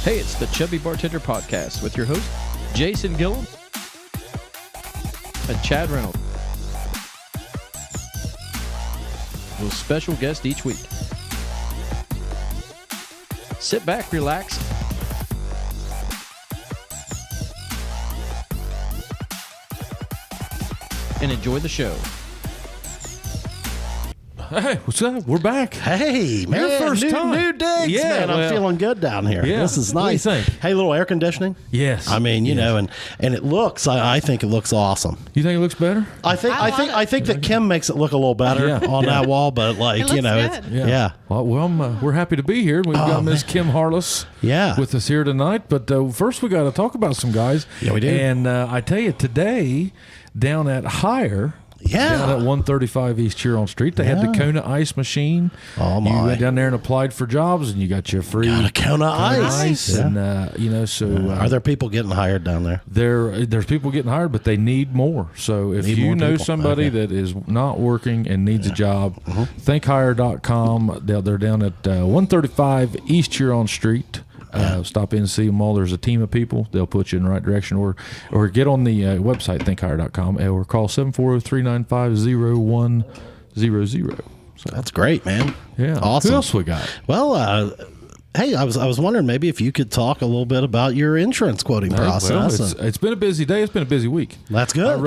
Hey, it's the Chubby Bartender Podcast with your host, Jason Gillum and Chad Reynolds. With a special guest each week. Sit back, relax, and enjoy the show. Hey, what's up? We're back. Hey, man. Your first time. New digs, Yeah, man. I'm well, feeling good down here. yeah. This is What do you nice. think? Hey, little air conditioning. Yes. I mean, you know, and it looks, I think it looks awesome. You think it looks better? I think that Kim makes it look a little better Yeah. on that wall, but like, It you looks know, good. it's, yeah. Well, we're happy to be here. We've got Miss Kim Harless Yeah. with us here tonight. But first, we got to talk about some guys. Yeah, we do. And I tell you, today, down at Hire, Yeah. down at 135 East Huron Street, they had the Kona Ice machine. Oh, You my. went down there and applied for jobs, and you got your free Got a Kona Ice. Yeah. And, you know, so... Are there people getting hired down there? There's people getting hired, but they need more. So if Need you more know people. somebody Okay. that is not working and needs a job, thinkhire.com. They're down at 135 East Huron Street. Stop in and see them all. There's a team of people. They'll put you in the right direction. Or get on the website, thinkhire.com, or call 740-395-0100. So, That's great, man. yeah. Awesome. Who else we got? Well, hey, I was wondering maybe if you could talk a little bit about your insurance quoting process. Well, it's been a busy day. It's been a busy week. That's good. I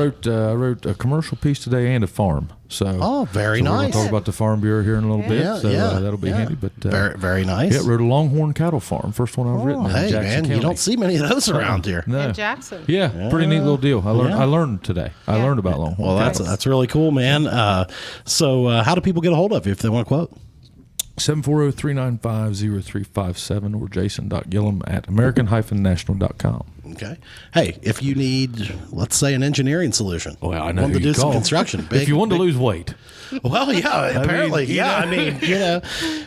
wrote a commercial piece today and a farm. So very We're nice. going to talk about the Farm Bureau here in a little bit. Yeah, So yeah, that'll be yeah. handy. But very nice. Yeah, wrote a Longhorn cattle farm. First one I've written in Hey, Jackson man, County. you don't see many of those around here. No. In Jackson. Yeah, pretty neat little deal. I learned today. I learned about Longhorn. Well, cattle. that's really cool, man. So how do people get a hold of you if they want to quote? 740-395-0357 or jason.gillum@american-national.com. Okay. Hey, if you need, let's say, an engineering solution. Well, I know Want who to do you some call. construction. If you want to lose weight. Well, yeah, apparently. you Yeah, know.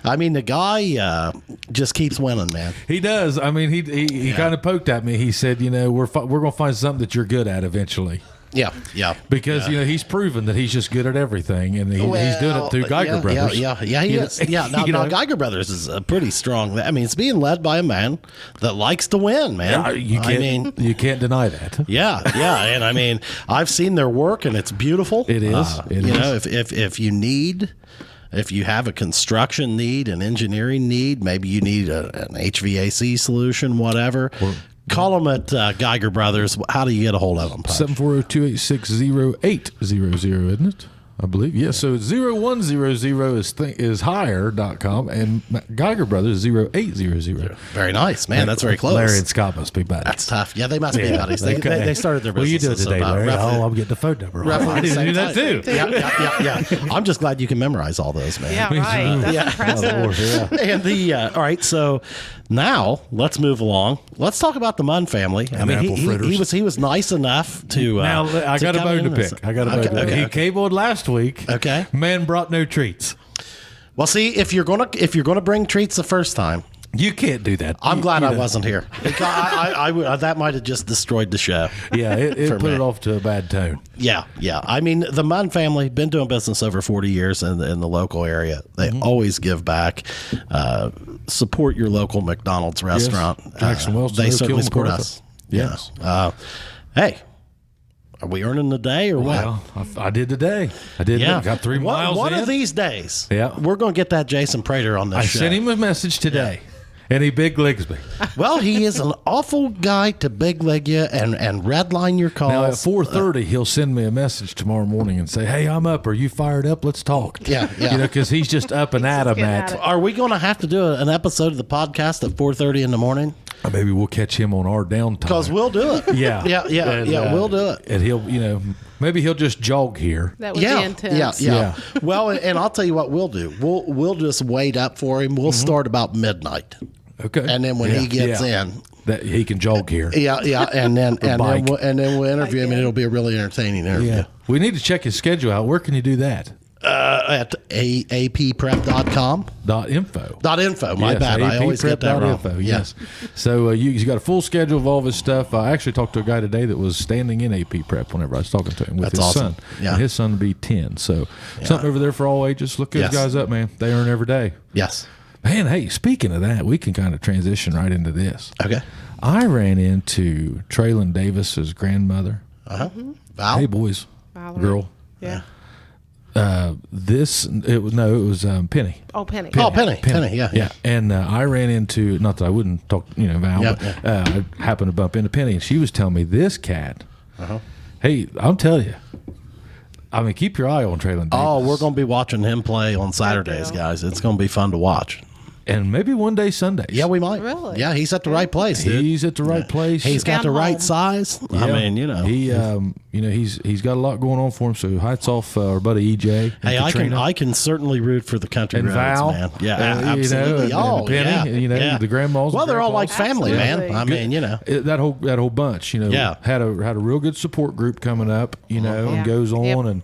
I mean, the guy just keeps winning, man. He does. I mean, he kind of poked at me. He said, you know, we're going to find something that you're good at eventually. Yeah, yeah. Because you know he's proven that he's just good at everything, and he's doing it through Geiger Brothers. Yeah, he is. Yeah, now Geiger Brothers is a pretty strong. I mean, it's being led by a man that likes to win, man. You can't deny that. Yeah, and I mean, I've seen their work, and it's beautiful. It is. You know, if you need. If you have a construction need, an engineering need, maybe you need an HVAC solution, whatever. Call them at Geiger Brothers. How do you get a hold of them? 740-286-0800, isn't it? I believe. Yeah, so 0100 is hire.com and Geiger Brothers 0800. Very nice, man. That's very close. Larry and Scott must be buddies. That's tough. Yeah, they must be buddies. They started their business. Well, you do it today, Larry. I'm getting the phone number. I need to do that too. Yeah. I'm just glad you can memorize all those, man. Yeah, right. That's impressive. And all right, so now let's move along. Let's talk about the Munn family. I mean, apple fritters. he was nice enough to. Now, I got a come bone to in pick. and- He cabled last week. Okay. Man brought no treats. Well, see, if you're gonna bring treats the first time, You can't do that. I'm glad You I know. wasn't here. Because I would that might have just destroyed the show. Yeah, it For put me. it off to a bad tone. Yeah. I mean, the Munn family been doing business over 40 years in the local area. They always give back. Support your local McDonald's restaurant. Jackson Wells, they no certainly kill support MacArthur. us. Yes. Hey, are we earning the day or what? Well, I did today. I did. Yeah, Got 3 miles One in. of these days, Yeah. we're going to get that Jason Prater on this I show. sent him a message today, and he big legs me. Well, he is an awful guy to big leg you and redline your calls. Now at 4:30, he'll send me a message tomorrow morning and say, "Hey, I'm up. Are you fired up? Let's talk." Yeah. You know, because he's just up and at him getting at. at it. Are we going to have to do an episode of the podcast at 4:30 in the morning? Maybe we'll catch him on our downtime. Because we'll do it. Yeah. Yeah, we'll do it. And he'll, you know, maybe he'll just jog here. That would be intense. Yeah. Well, and I'll tell you what we'll do. We'll just wait up for him. We'll start about midnight, Okay. and then when he gets in, that he can jog here. and then bike. we'll interview him, and it'll be a really entertaining interview. Yeah. We need to check his schedule out. Where can you do that? At apprep.com. .info. .info. My Yes, bad. I always get that wrong. APprep.info, yes. So he's got a full schedule of all of his stuff. I actually talked to a guy today that was standing in AP Prep whenever I was talking to him with That's his awesome. son. Yeah. And his son will be 10. So something over there for all ages. Look those Yes. guys up, man. They earn every day. Yes. Man, hey, speaking of that, we can kind of transition right into this. Okay. I ran into Traylon Davis's grandmother. Val? Hey, boys, Valerie. girl. Yeah. It was Penny. Oh, Penny. Oh, Penny. Yeah. And I ran into, not that I wouldn't talk, Val, Yeah, but I happened to bump into Penny, and she was telling me this cat. Hey, I'll tell you. I mean, keep your eye on Traylon Davis. Oh, we're going to be watching him play on Saturdays, deal. guys. It's going to be fun to watch. And maybe one day Sundays. Yeah, we might. Really? Yeah, he's at the right place, dude. He's at the right place. He's got the Down right home. size. Yeah. I mean, he's got a lot going on for him. So hats off our buddy EJ. And Hey, Katrina. I can certainly root for the country And roads, Val, man. Yeah, and absolutely. and Penny, yeah. the grandmas. Well, and they're all like grandpas. family, man. Absolutely. I mean, That whole bunch, Yeah. had a real good support group coming up, and Yeah. goes on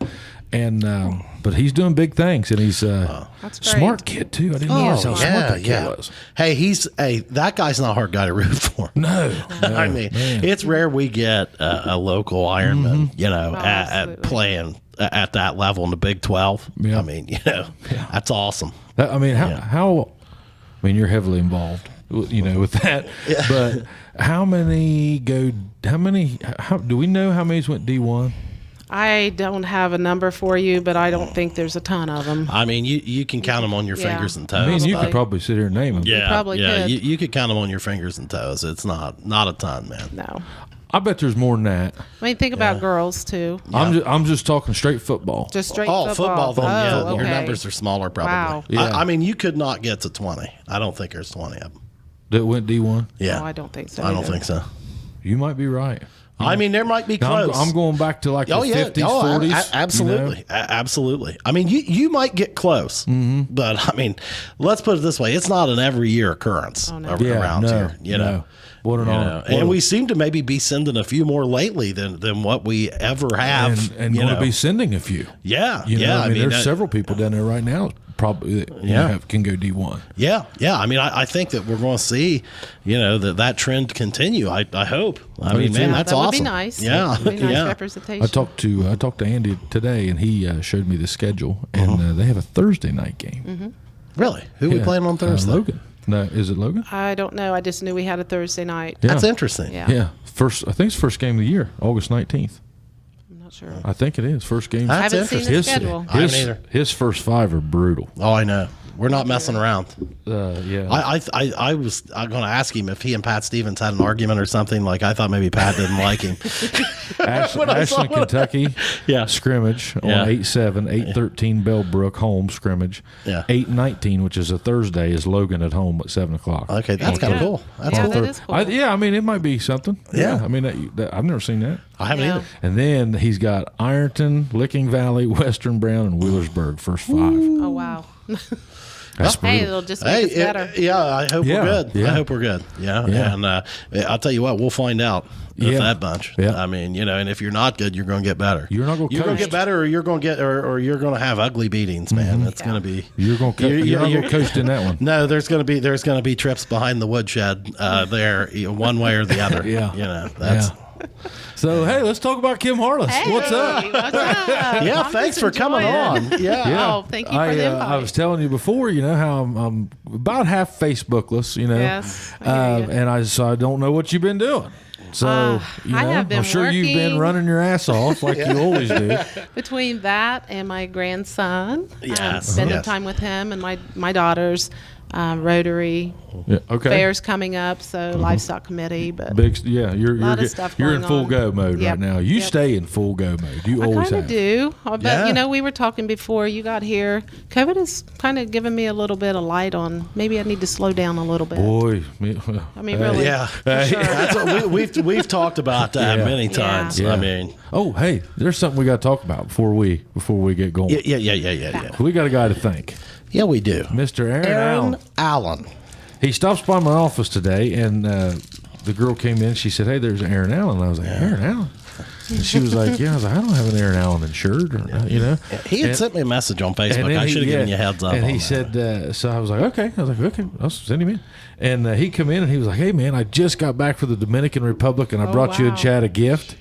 and but he's doing big things, and he's That's great. smart kid too. I didn't realize how smart that kid was. Hey, that guy's not a hard guy to root for. No, I mean, it's rare we get a local Ironman, at absolutely. playing at that level in the Big 12. Yeah. I mean, that's awesome. I mean, how? I mean, you're heavily involved, with that. But how many do we know how many went D1? I don't have a number for you, but I don't think there's a ton of them. I mean, you can count them on your Yeah. fingers and I toes. mean, you Probably. could probably sit here and name them. yeah, probably could. You could count them on your fingers and toes. It's not a ton, man. No. I bet there's more than that. I mean, think about girls, too. I'm just talking straight football. Just straight Oh, football. Then, Oh, okay. your numbers are smaller, probably. Wow. Yeah. I mean, you could not get to 20. I don't think there's 20 of them. That went D1. Yeah, No, I don't think so. I don't either. think so. You might be right. I mean, there might be Now, close. I'm going back to like the 50s, 40s. Absolutely, absolutely. I mean, you might get close, but I mean, let's put it this way: it's not an every year occurrence Oh, no. around here. You know, What an honor. What and a- we seem to maybe be sending a few more lately than what we ever have. and you going to know. be sending a few. yeah, I mean, there's that- several people down there right now probably that can go D1. Yeah. I mean, I think that we're going to see, that trend continue. I hope. I mean, man, Yeah, that's that awesome. would be nice. Yeah, That would be nice yeah. representation. I talked to Andy today, and he showed me the schedule, and they have a Thursday night game. Really? Who we Yeah. playing on Thursday? Logan. No, is it Logan? I don't know. I just knew we had a Thursday night. Yeah. That's interesting. Yeah. Yeah, I think it's first game of the year, August 19th. I'm not sure. I think it is first game. That's I haven't seen the interesting. schedule. I haven't either. His first 5 are brutal. Oh, I know. We're not messing around. Yeah. I was going to ask him if he and Pat Stevens had an argument or something. Like I thought maybe Pat didn't like him. Ashland, Kentucky, Yeah. scrimmage Yeah. on 8-7, 8-13 Bellbrook home scrimmage. Yeah. 8-19, which is a Thursday, is Logan at home at 7:00. Okay, that's kind of Yeah. cool. That's Yeah, cool. that is cool. I mean, it might be something. Yeah. I mean, that I've never seen that. I haven't Yeah. either. And then he's got Ironton, Licking Valley, Western Brown, and Wheelersburg first 5. Oh, wow. That's Hey, brutal. it'll just make us better. Yeah, I hope Yeah, we're good. yeah. I hope we're good. Yeah. Yeah. And I'll tell you what, we'll find out if Yeah. that bunch. Yeah. I mean, and if you're not good, you're going to get better. You're not gonna You're going to coast. get better, or you're going to get, or you're going to have ugly beatings, man. It's going to be. You're going to you're not going to coast in that one. No, there's going to be trips behind the woodshed there, one way or the other. Yeah. That's. So, hey, let's talk about Kim Harless. What's up? Hey, what's up? Yeah, I'm thanks just for coming enjoying it. on. Yeah. Oh, thank you for the invite. I was telling you before, how I'm about half Facebookless, Yes, I hear you. and I don't know what you've been doing. So, I have been I'm sure you've been working. running your ass off like you always do. Between that and my grandson, Yes, spending yes. time with him and my daughters, Rotary Yeah, okay. fairs coming up, so livestock committee. But You're Lot of stuff you're in going full on. go mode Yep, right now. You yep. stay in full go mode. You I always kind of have. do. But Yeah. we were talking before you got here. COVID has kind of given me a little bit of light on maybe I need to slow down a little bit. Boy, I mean, really. Yeah. for sure. That's what we've talked about that Yeah. many times. Yeah. I mean, Oh, hey, there's something we got to talk about before we get going. yeah. We got a guy to thank, Yeah, we do. Mr. Aaron Allen. Allen. He stops by my office today, and the girl came in. She said, "Hey, there's Aaron Allen." And I was like, "Aaron Allen?" And she was like, "Yeah." I was like, "I don't have an Aaron Allen insured, He had And- sent me a message on and Facebook. then I should have given yeah, you a heads up. And on he that. said, so I was like, okay. I was like, okay, I'll send him in. And he come in and he was like, hey, man, I just got back from the Dominican Republic and I brought you and wow. Chad a gift.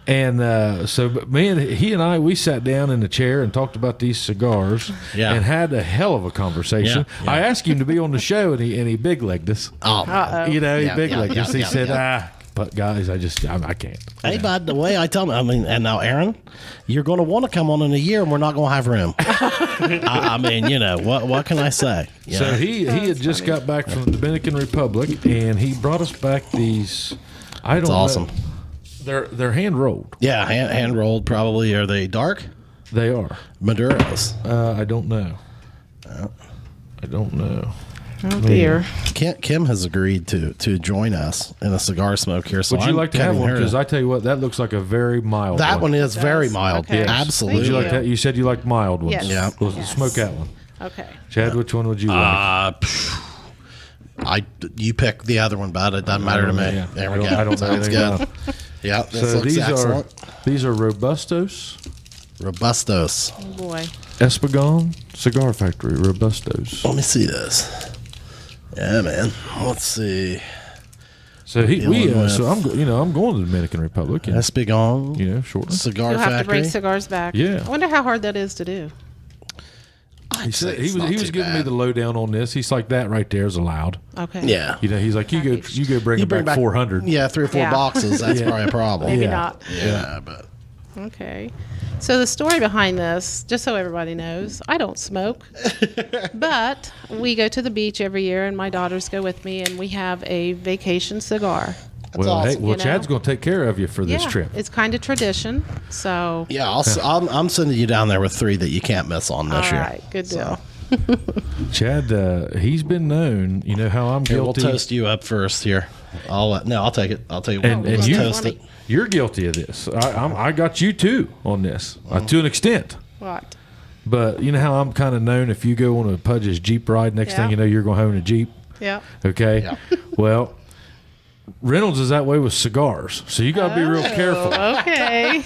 And so he and I, we sat down in the chair and talked about these cigars and had a hell of a conversation. Yeah. I asked him to be on the show, and he big-legged us. Oh, He big-legged us. He said, yeah. but guys, I can't. Hey, by the way, I tell him, I mean, and now, Aaron, you're going to want to come on in a year, and we're not going to have room. I mean, what can I say? So he had just got back from the Dominican Republic, and he brought us back these. I don't know. Awesome. They're hand rolled. Yeah, hand rolled. Probably. Are they dark? They are Maduros. I don't know. I don't know. Oh dear. Kim has agreed to join us in a cigar smoke here. So Would you I'm like to have cutting one? her- Because I tell you what, that looks like a very mild. that one one is very mild. Okay. Yeah, Yes. absolutely. Would you like Yeah. that? You said you like mild ones. Yes. Yeah. Well, Yes. smoke that one. Okay. Chad, which one would you like? You pick the other one, but it doesn't matter to me. Yeah. There I we don't- go. I don't know Sounds anything good. about Yeah, this So looks excellent. these are Robustos, Robustos. Oh boy. Espagon Cigar Factory Robustos. Let me see this. Yeah, man. Let's see. So I'm I'm going to the Dominican Republic. And, Espigón shortly. Cigar You'll have to Factory. bring cigars back. Yeah. I wonder how hard that is to do. He said it's he not was too giving me bad. the lowdown on this. He's like, that right there is allowed. Okay. Yeah. He's like, you go bring it back 400. Yeah, 3 or 4 Yeah. boxes. That's probably a problem. Maybe Yeah. not. Yeah, but Okay. So the story behind this, just so everybody knows, I don't smoke, but we go to the beach every year, and my daughters go with me, and we have a vacation cigar. Well, awesome. well, You know? Chad's going to take care of you for this Yeah, trip. it's kind of tradition. So, yeah, I'm sending you down there with 3 that you can't miss on this all year. right, good deal. Chad, he's been known. You know how I'm Here, we'll guilty. toast you up first here. I'll take it. I'll tell you what. And Let's you- toast it. You're guilty of this. I got you too on this to an extent. What? But you know how I'm kind of known. If you go on a Pudge's Jeep ride, next thing Yeah. you know, you're going home in a Jeep. Yeah. Okay. Yeah. Well, Reynolds is that way with cigars, so you got to be real careful. Okay.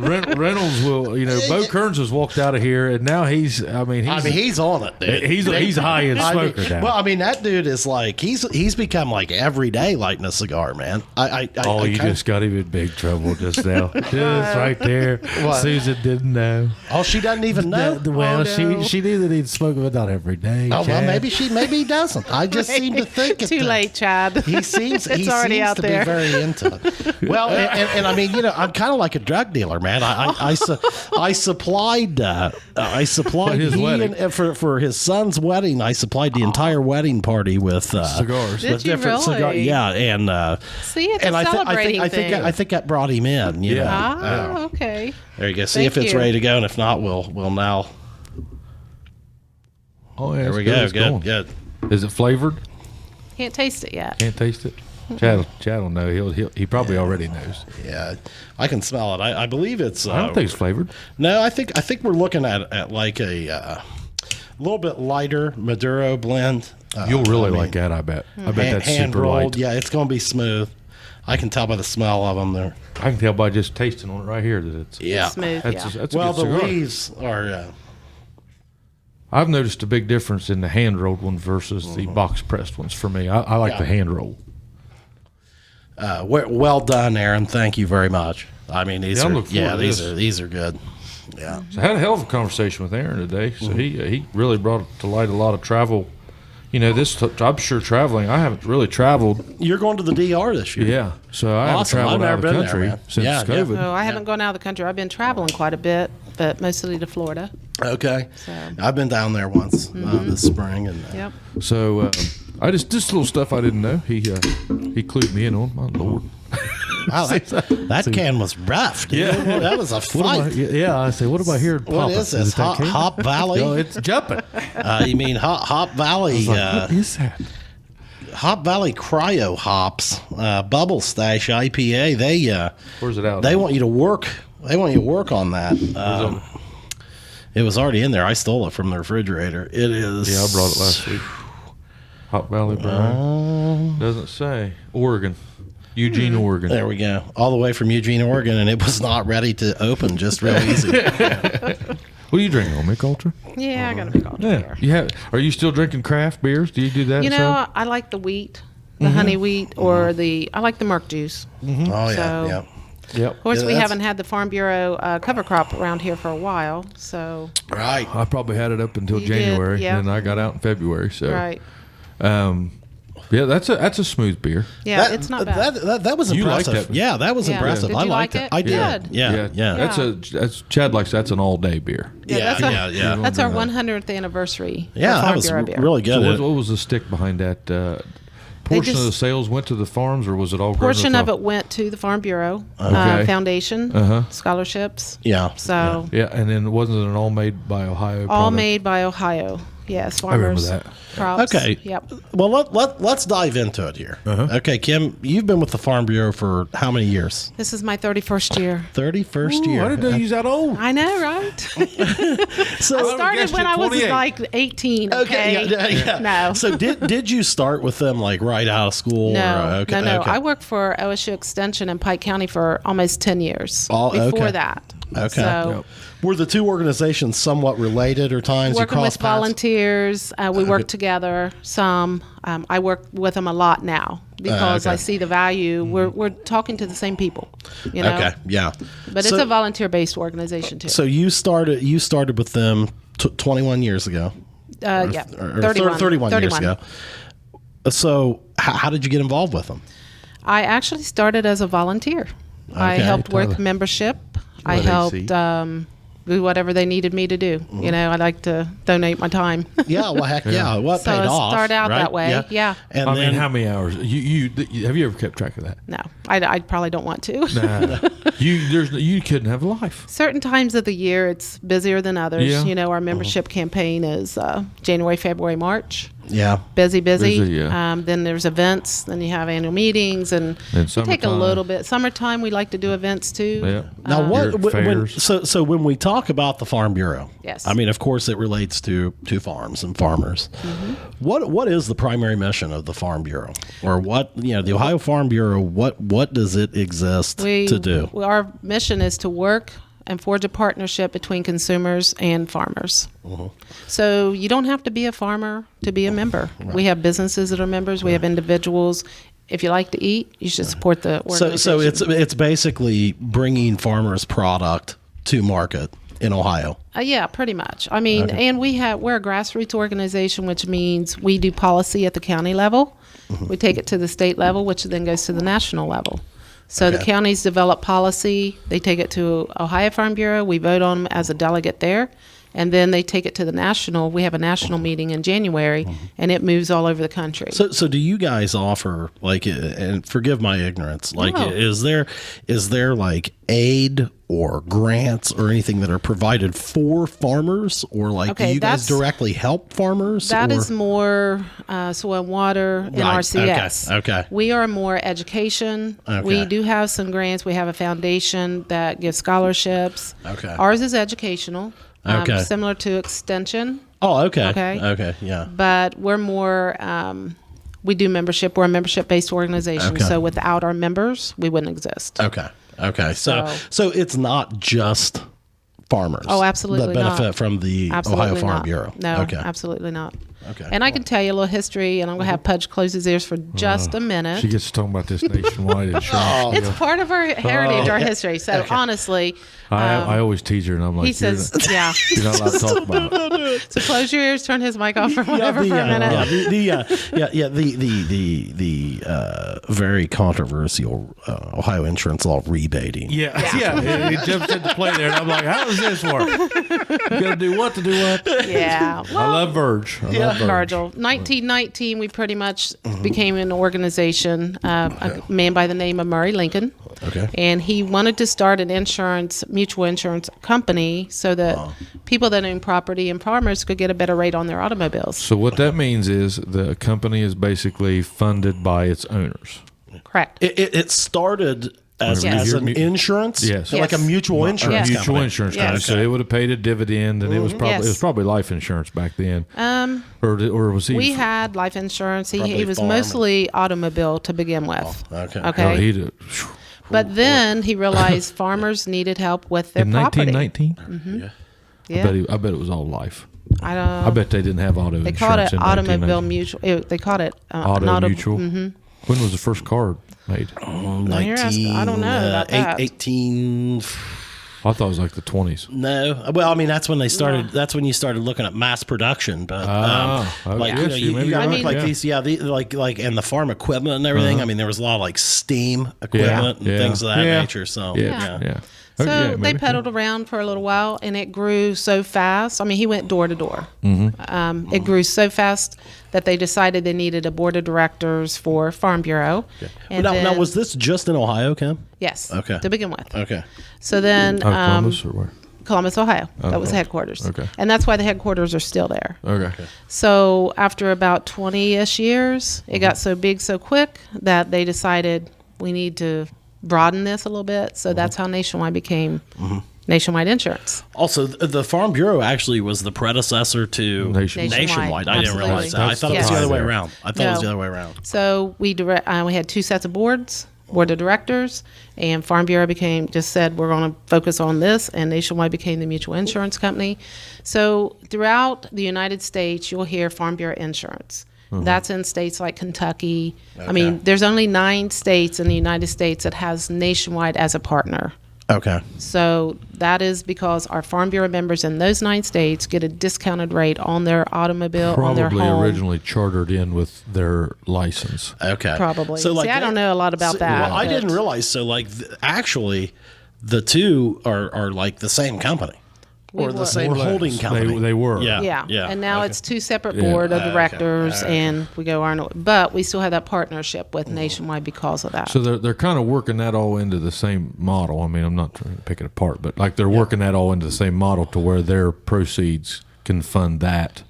Reynolds will, Bo Kearns has walked out of here, and now he's on it, dude. He's a high end smoker now. Well, I mean, that dude is like he's become like every day lighting a cigar, man. You just got him in big trouble just now. Just right there. What? Susan didn't know. Oh, she doesn't even know. Well, no. she knew that he'd smoke, but not every day. Oh well, Chad. maybe he doesn't. I just seem to think Too late, Chad. He seems It's already seems out to there. be very into it. Well, and I mean, I'm kind of like a drug dealer, man. I supplied his wedding. and for his son's wedding. I supplied the entire wedding party with Cigars. Did with you different really? cigars. Yeah, and See, it's and a celebrating I think that brought him in. You know. Ah, okay. There you go. See Thank if it's you. ready to go, and if not, we'll now. Oh, yeah, There it's we good, go. it's going. Good. Is it flavored? Can't taste it yet. Can't taste it. Chad will know. He probably already knows. Yeah, I can smell it. I believe it's. I don't think it's flavored. No, I think we're looking at like a little bit lighter Maduro blend. You'll really I mean, like that. I bet. I bet that's hand super rolled. light. Yeah, it's going to be smooth. I can tell by the smell of them. There. I can tell by just tasting on it right here that it's. Yeah. Smooth, That's, yeah. that's a Well, good the cigar. leaves are. I've noticed a big difference in the hand rolled one versus the box pressed ones. For me, I like Yeah. the hand roll. Well done, Aaron. Thank you very much. I mean, these I'm are looking forward to this. these are good. Yeah. So I had a hell of a conversation with Aaron today. So he really brought to light a lot of travel. I'm sure traveling. I haven't really traveled. You're going to the DR this year. Yeah. So I haven't Awesome. traveled I've out of the never been there, country man. since Yeah, yeah. COVID. Oh, I haven't gone out of the country. I've been traveling quite a bit, but mostly to Florida. Okay. So. I've been down there once this spring, and Yep. So I just little stuff I didn't know. He clued me in on. My lord. wow, that can was rough. Dude. Yeah. That was a What am I, fight. yeah, I say, what about here? What is this? Hop Valley? No, it's jumping. You mean Hop Valley? What is that? Hop Valley Cryo Hops, Bubble Stash IPA. Where's it out? They want you to work. They want you to work on that. It was already in there. I stole it from the refrigerator. It is. Yeah, I brought it last week. Hot Valley Brown. Doesn't say. Oregon. Eugene, Oregon. There we go. All the way from Eugene, Oregon, and it was not ready to open. Just real easy. What are you drinking on, Mick Ultra? Yeah, I got to be called Yeah. You have? Are you still drinking craft beers? Do you do that? You know, some? I like the wheat, the honey wheat, or I like the Merc juice. Oh yeah, So- yeah. Yep. Of course, Yeah, we that's- haven't had the Farm Bureau cover crop around here for a while, so Right. I probably had it up until You did, January, yeah. and then I got out in February. So, right. Yeah, that's a smooth beer. Yeah, it's not bad. That was You liked impressive. that. Yeah, that was Yeah. impressive. Did I you liked like it. it? I did. Good. Yeah. Yeah. That's Chad likes. That's an all day beer. Yeah, yeah. That's our 100th anniversary. Yeah, for that Farm was Bureau beer. really good. So what was the stick behind that? Portion of the sales went to the farms, or was it all? Portion grown of up? it went to the Farm Bureau Okay. Foundation Uh-huh. scholarships. Yeah. So Yeah, and then wasn't it an all made by Ohio? all product? made by Ohio. Yes, remember farmers. that. Crops. Okay. Yep. Well, let's dive into it here. Okay, Kim, you've been with the Farm Bureau for how many years? This is my 31st year. 31st Ooh, year. I didn't know you was that old. I know, right? So, I started guessed when you're I was 28. like 18. Okay. yeah. No. So did you start with them like right out of school? No, or, no. Okay. I worked for OSU Extension in Pike County for almost 10 years Oh, before okay. that. Okay. So Yep. Were the two organizations somewhat related, or times you working crossed with paths? volunteers, we work together some. I work with them a lot now because okay. I see the value. We're talking to the same people, you know. Okay, yeah. But So- it's a volunteer-based organization too. So you started with them 21 years ago. Yeah, Or 31 years ago. So how did you get involved with them? I actually started as a volunteer. I Okay, helped work totally. membership. I What AC? helped do whatever they needed me to do. Mm-hmm. You know, I like to donate my time. Yeah, well, heck yeah. Well, it So paid I off. start out right? that way, yeah. And I then, mean, how many hours? You have you ever kept track of that? No, I probably don't want to. Nah. you couldn't have a life. Certain times of the year, it's busier than others. Yeah. You know, our membership campaign is January, February, March. yeah. Busy. Busy, yeah. Then there's events. Then you have annual meetings, and And we take a summertime. little bit. Summertime, we like to do events too. Yeah. Now, Your fairs. so when we talk about the Farm Bureau, Yes. I mean, of course, it relates to farms and farmers. Mm-hmm. What is the primary mission of the Farm Bureau, or what the Ohio Farm Bureau? What does it exist to do? Our mission is to work and forge a partnership between consumers and farmers. Mm-hmm. So you don't have to be a farmer to be a member. We have businesses that are members. We have individuals. If you like to eat, you should support the organization. So it's basically bringing farmers' product to market in Ohio. Yeah, pretty much. I mean, and we're a grassroots organization, which means we do policy at the county level. Mm-hmm. We take it to the state level, which then goes to the national level. So the Okay. counties develop policy. They take it to Ohio Farm Bureau. We vote on them as a delegate there. And then they take it to the national. We have a national meeting in January, and it moves all over the country. So do you guys offer, like, and forgive my ignorance, like, No. is there like aid or grants or anything that are provided for farmers, or like do Okay, you guys that's- directly help farmers? That or? is more soil and water and Right, RCS. okay. We are more education. Okay. We do have some grants. We have a foundation that gives scholarships. Okay. Ours is educational, Okay. similar to Extension, Oh, okay. Okay. Okay. Yeah. but we're more. We do membership. We're a membership-based organization. Okay. So without our members, we wouldn't exist. Okay. Okay. So So- it's not just farmers. Oh, absolutely that benefit not. from the Absolutely Ohio Farm not. Bureau. No, Okay. absolutely not. Okay. And I can tell you a little history, and I'm going to have Pudge close his ears for just a minute. She gets to talking about this nationwide insurance. It's part of our heritage, our history. So honestly, I always tease her, and I'm like, he says, yeah. you're not allowed to talk about it. So close your ears, turn his mic off or whatever for a minute. The very controversial Ohio insurance law rebating. Yeah. It jumps into play there, and I'm like, how does this work? You got to do what to do what? Yeah. I love Verge. I love Verge. Virgil. 1919, we pretty much became an organization, a man by the name of Murray Lincoln. Okay. And he wanted to start an mutual insurance company so that people that own property and farmers could get a better rate on their automobiles. So what that means is the company is basically funded by its owners. Correct. It started as, Yes. as an insurance, Yes. like a Yes. mutual insurance, Yes. Mutual company. insurance Yes. company. So it would have paid a dividend, and it was probably Yes. life insurance back then. Or was he? We had life insurance. He Probably was farm mostly automobile to I with. Okay. Okay. Oh, he'd But then he realized farmers needed help with their in property. 1919. Yeah. I bet it was all life. I don't. I bet they didn't have auto They insurance called it in automobile 1919. mutual. They called it Auto mutual. When was the first card? made? Now you're asking- I don't know about that. 18. I thought it was like the 20s. No, well, I mean that's when they started. That's when you started looking at mass production. But okay. like Yes, you maybe got you're like right. these, like and the farm equipment and everything. I mean, there was a lot of like steam equipment and things of that nature. So Yeah. So Okay, they maybe. pedaled around for a little while, and it grew so fast. I mean, he went door to door. It grew so fast that they decided they needed a board of directors for Farm Bureau. And now, then, was this just in Ohio, Kim? yes, Okay. to begin with. Okay. So then Columbus or where? Columbus, Ohio. That was the headquarters. Okay. And that's why the headquarters are still there. Okay. So after about 20-ish years, it got so big so quick that they decided we need to broaden this a little bit. So that's how Nationwide became Nationwide Insurance. Also, the Farm Bureau actually was the predecessor to Nationwide. Nationwide. I didn't Absolutely. realize that. I thought it was Yes. the other way There. around. I thought it was No. the other way around. So we had two sets of board of directors, and Farm Bureau just said we're going to focus on this, and Nationwide became the mutual insurance company. So throughout the United States, you'll hear Farm Bureau Insurance. That's in states like Kentucky. I mean, there's only 9 states in the United States that has Nationwide as a partner. Okay. So that is because our Farm Bureau members in those 9 states get a discounted rate on their automobile, on their Probably home. originally chartered in with their license. Okay. Probably. So like See, I don't know a lot about that, Well, I but- didn't realize. So like actually, the two are like the same company or the were. same More or less. holding company. They were. Yeah. Yeah. And now Okay. it's 2 separate Yeah. board of Okay. directors, Okay. and we go our, but we still have that partnership with Nationwide because of that. So they're kind of working that all into the same model. I mean, I'm not trying to pick it apart, but like they're working that all into the same model to where their proceeds can fund that.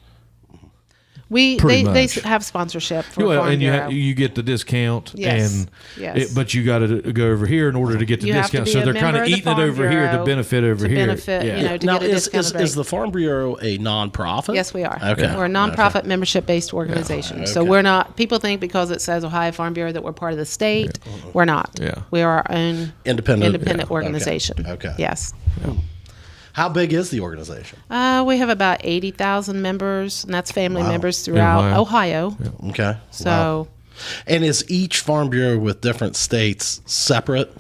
they pretty much. have sponsorship for Well, Farm and Bureau. you get the discount, Yes. and Yes. but you got to go over here in order to get the You have to discount. be So a they're kind member of of the eating it Farm over here to Bureau benefit over to here. benefit, Yeah. you know, to Now get a is discounted rate. the Farm Bureau a nonprofit? Yes, we are. Okay. We're a nonprofit membership-based organization. So Okay. we're not, people think because it says Ohio Farm Bureau that we're part of the state. We're not. Yeah. We are our own Independent. Yeah. organization. Okay. Yes. How big is the organization? We have about 80,000 members, and that's family Wow. members throughout Ohio. Okay. So Wow. And is each Farm Bureau with different states separate?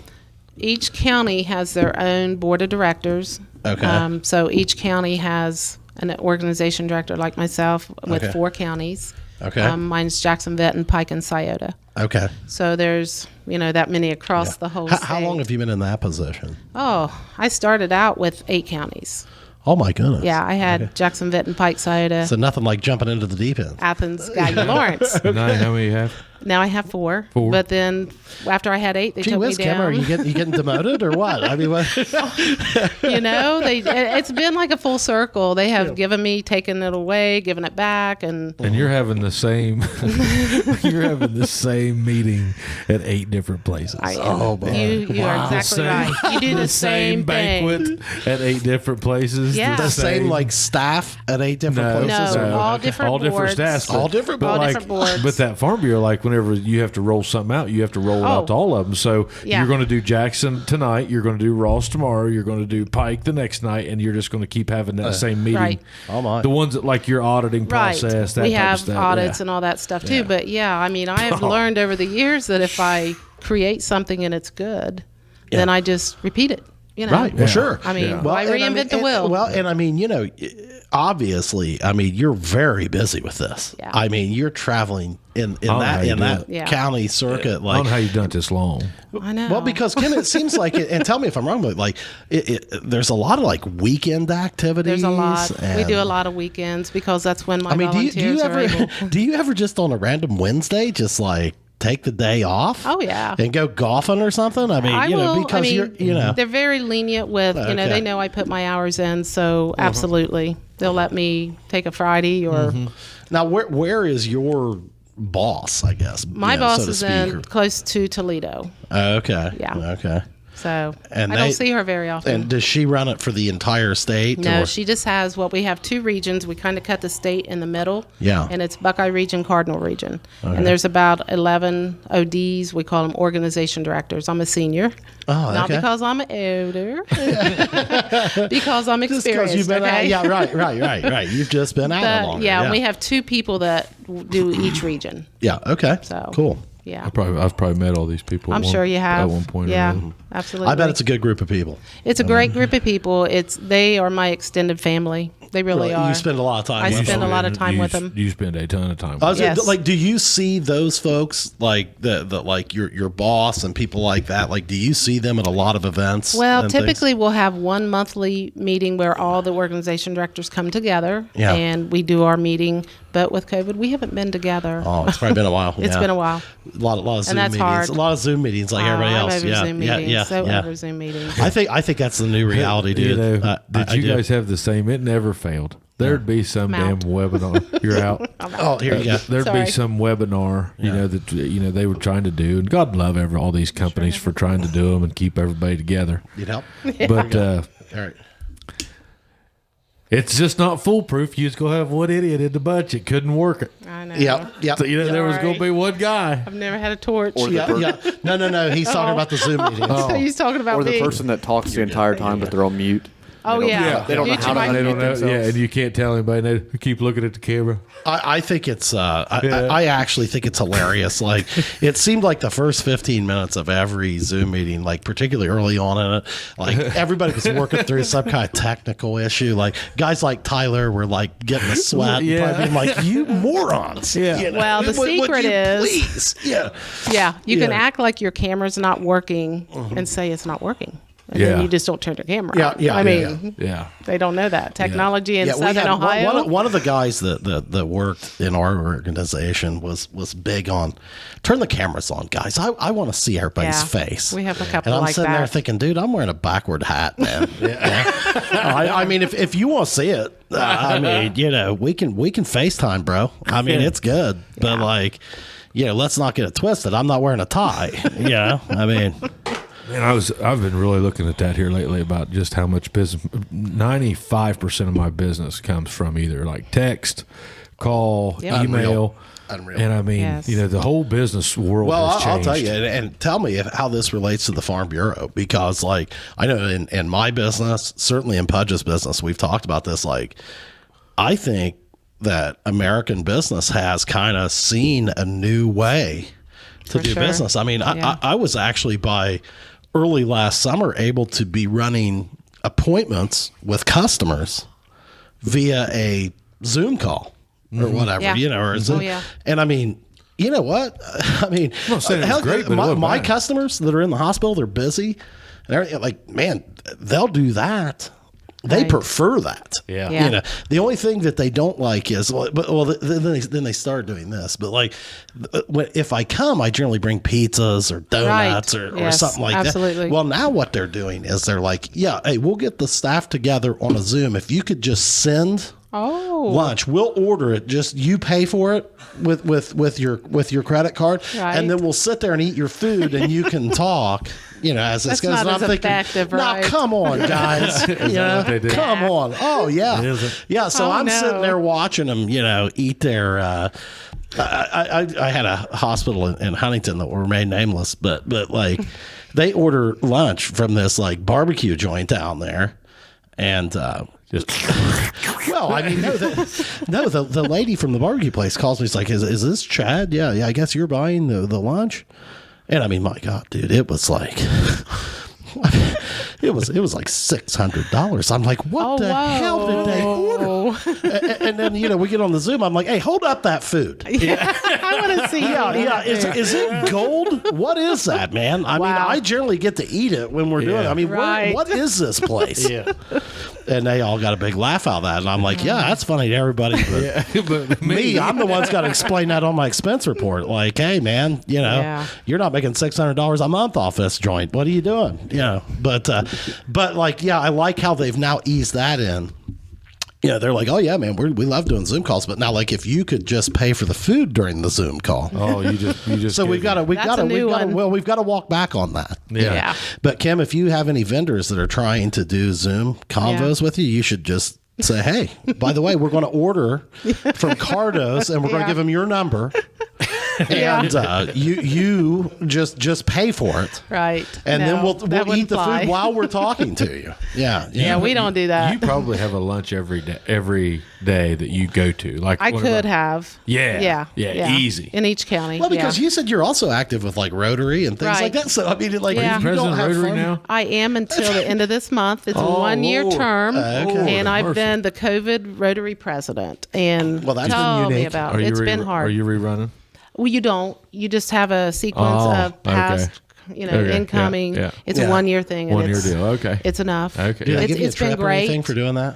each county has their own board of directors. Okay. So each county has an organization director like myself with Okay. 4 counties. Okay. Mine's Jackson, Benton, Pike, and Scioto. Okay. So there's, that many across the whole state. How long have you been in that position? Oh, I started out with 8 counties. Oh my goodness. Yeah, I had Jackson, Benton, Pike, Scioto, So nothing like jumping into the deep end. Athens, Guyton, Lawrence. How many you have? Now I have 4. 4. But then after I had 8, they Gee took whiz, me Kim, down. are you getting demoted or what? I mean, what? It's been like a full circle. They have given me, taken it away, given it back, and And you're having the same. You're having the same meeting at 8 different places. I am. Oh, man. You are exactly right. You do the same banquet thing. at 8 different places. Yeah. The same like staff at 8 different places? No, or- all different all different boards. staffs. All different but All like, different boards. But that Farm Bureau, like whenever you have to roll something out, you have to roll it out to all of them. So Yeah. you're going to do Jackson tonight, you're going to do Ross tomorrow, you're going to do Pike the next night, and you're just going to keep having that same meeting. Right. Oh, my. The ones that like your auditing Right. process, that We type of have stuff. audits yeah. and all that stuff too. But yeah, I mean, I have learned over the years that if I create something and it's good, then I just repeat it. Right. Well, sure. I mean, Yeah. why and I reinvent mean- the wheel? Well, and I mean, obviously, I mean, you're very busy with this. Yeah. I mean, you're traveling in know how you do that it. Yeah. county circuit. I don't Like, know how you've done it this long. I know. well, because Kim, it seems like, and tell me if I'm wrong, but like, there's a lot of like weekend activities. There's a lot. We and- do a lot of weekends because that's when my I mean, do you volunteers are ever able. do you ever just on a random Wednesday just like take the day off? Oh, yeah. and go golfing or something. I mean, I you know, will. because I mean, you're they're very lenient with, Okay. they know I put my hours in, so absolutely. They'll let me take a Friday or now where is your boss? I guess my you know, boss so to is speak, in or- close to Toledo. Okay. Yeah. Okay. So And I they- don't see her very often. And does she run it for the entire state? No, or- she just has we have 2 regions. We kind of cut the state in the middle. Yeah. And it's Buckeye region, Cardinal region. And there's about 11 ODs. We call them organization directors. I'm a senior. Oh, Not okay. because I'm older. because I'm Just experienced. because you've been okay? out, yeah, right. You've just been out But, longer. yeah, we have 2 people that do each region. Yeah. Okay. So. Cool. Yeah. I've probably met all these people. I'm sure you have. At one point or yeah, another. absolutely. I bet it's a good group of people. It's a great group of people. They are my extended family. They really are. You spend a lot of time I with them. spend a lot of time with them. You spend a ton of time with I was them. Yes. like, do you see those folks like the like your boss and people like that? Like, do you see them at a lot of events? Well, and things? typically we'll have one monthly meeting where all the organization directors come together Yeah. and we do our meeting. But with COVID, we haven't been together. Oh, it's probably been a while. It's been a while. A lot of Zoom that's meetings. hard. A lot of Zoom meetings, like everybody I'm else. over Yeah, Zoom meetings. yeah. Over Zoom meetings. I think that's the new reality, dude. You know, did I you do. guys have the same? It never failed. There'd be some damn Mount. webinar. You're out. Oh, here you go. There'd Sorry. be some webinar, you know, that they were trying to do, and God love all these companies for trying to do them and keep everybody together. Need help? But All right. it's just not foolproof. You just go have one idiot in the bunch. It couldn't work it. I know. Yep. So, there was going to Sorry. be one guy. I've never had a torch. Or the Yeah. No. He's talking about the Zoom meetings. So he's talking about or the me. person that talks the entire time, but they're on mute. Oh, They don't- yeah. They don't know Mute how your to mic. They don't unmute know. themselves. Yeah, and you can't tell anybody. They keep looking at the camera. I think it's I actually think it's hilarious. Like, it seemed like the first 15 minutes of every Zoom meeting, like particularly early on in it, like everybody was working through some kind of technical issue. Like guys like Tyler were like getting a sweat, Yeah. probably being like, "You morons!" Yeah. You know? Well, the Would secret you is- please, yeah. Yeah, you can Yeah. act like your camera's not working and say it's not working. And Yeah. then you just don't turn your camera Yeah, on. yeah, I yeah, mean, Yeah. they don't know that. Technology in we Southern had Ohio. one of the guys that worked in our organization was big on turn the cameras on, guys. I want to see everybody's Yeah. face. We have a couple and I'm like sitting there that. thinking, dude, I'm wearing a backward hat, man. I mean, if you want to see it, I mean, we can FaceTime, bro. I mean, it's good, but like, let's not get it twisted. I'm not wearing a tie. I mean. Man, I've been really looking at that here lately about just how much business. 95% of my business comes from either like text, call, Yep. email, Unreal. and I mean, Yes. the whole business world Well, has changed. I'll tell you, and tell me how this relates to the Farm Bureau, because like I know in my business, certainly in Pudge's business, we've talked about this. Like, I think that American business has kind of seen a new way to For do sure. business. I mean, Yeah. I was actually by early last summer able to be running appointments with customers via a Zoom call or whatever, Yeah. or Zoom. yeah. And I mean, you know what? I mean, I'm not saying it was great, but it wasn't my bad. customers that are in the hospital, they're busy and everything. Like, man, they'll do that. They Right. prefer that. Yeah. Yeah. The only thing that they don't like is, then they start doing this. But like, if I come, I generally bring pizzas or donuts Right. or Yes, something like absolutely. that. Well, now what they're doing is they're like, hey, we'll get the staff together on a Zoom. If you could just send Oh. lunch, we'll order it. Just you pay for it with your credit card, Right. and then we'll sit there and eat your food, and you can talk. As this That's goes, not and I'm as thinking, effective, "Now, right?" come on, guys, what they do? come on, oh yeah, Is it? yeah." So Oh, I'm no. sitting there watching them, eat their. I had a hospital in Huntington that were made nameless, but like they order lunch from this like barbecue joint down there, and. Just Well, I mean, the lady from the barbecue place calls me. She's like, "Is this Chad? Yeah. I guess you're buying the lunch." And I mean, my God, dude, it was like, it was like $600. I'm like, what Oh, the hell did they order? whoa. And then we get on the Zoom. I'm like, hey, hold up that food. I want to see. Yeah. Is it gold? What is that, man? I mean, Wow. I generally get to eat it when we're doing it. I mean, Right. what is this place? And they all got a big laugh out of that. And I'm like, yeah, that's funny to everybody. But but me, I'm the one's got to explain that on my expense report. Like, hey, man, Yeah. you're not making $600 a month off this joint. What are you doing? But like, I like how they've now eased that in. They're like, oh yeah, man, we love doing Zoom calls, but now like if you could just pay for the food during the Zoom call. oh, you just So we've got to one. we've got to walk back on that. Yeah. But Kim, if you have any vendors that are trying to do Zoom convos with you, you should just say, hey, by the way, we're going to order from Cardos and we're going to Yeah. give them your number. and you just pay for it, Right. and then No, we'll that eat wouldn't the fly. food while we're talking to you. Yeah, Yeah, we don't do that. You probably have a lunch every day that you go to. Like I one of could our- have. Yeah. Yeah. Easy. In each county. Well, because yeah. you said you're also active with like Rotary and things Right. like that. So I mean, like, Yeah. if you President don't of have Rotary fun, now. I am until the end of this month. It's a Oh, 1-year Lord. term, Okay. and I've Mercy. been the COVID Rotary President. And Well, that's been tell me unique. about it. It's been hard. Are you rerunning? Well, you don't. You just have a sequence Oh, of past, okay. Okay, incoming. yeah. It's Yeah. a 1-year thing. And 1-year it's, deal. Okay. It's enough. Okay. do they Yeah. give you a It's been trip or anything great. for doing that?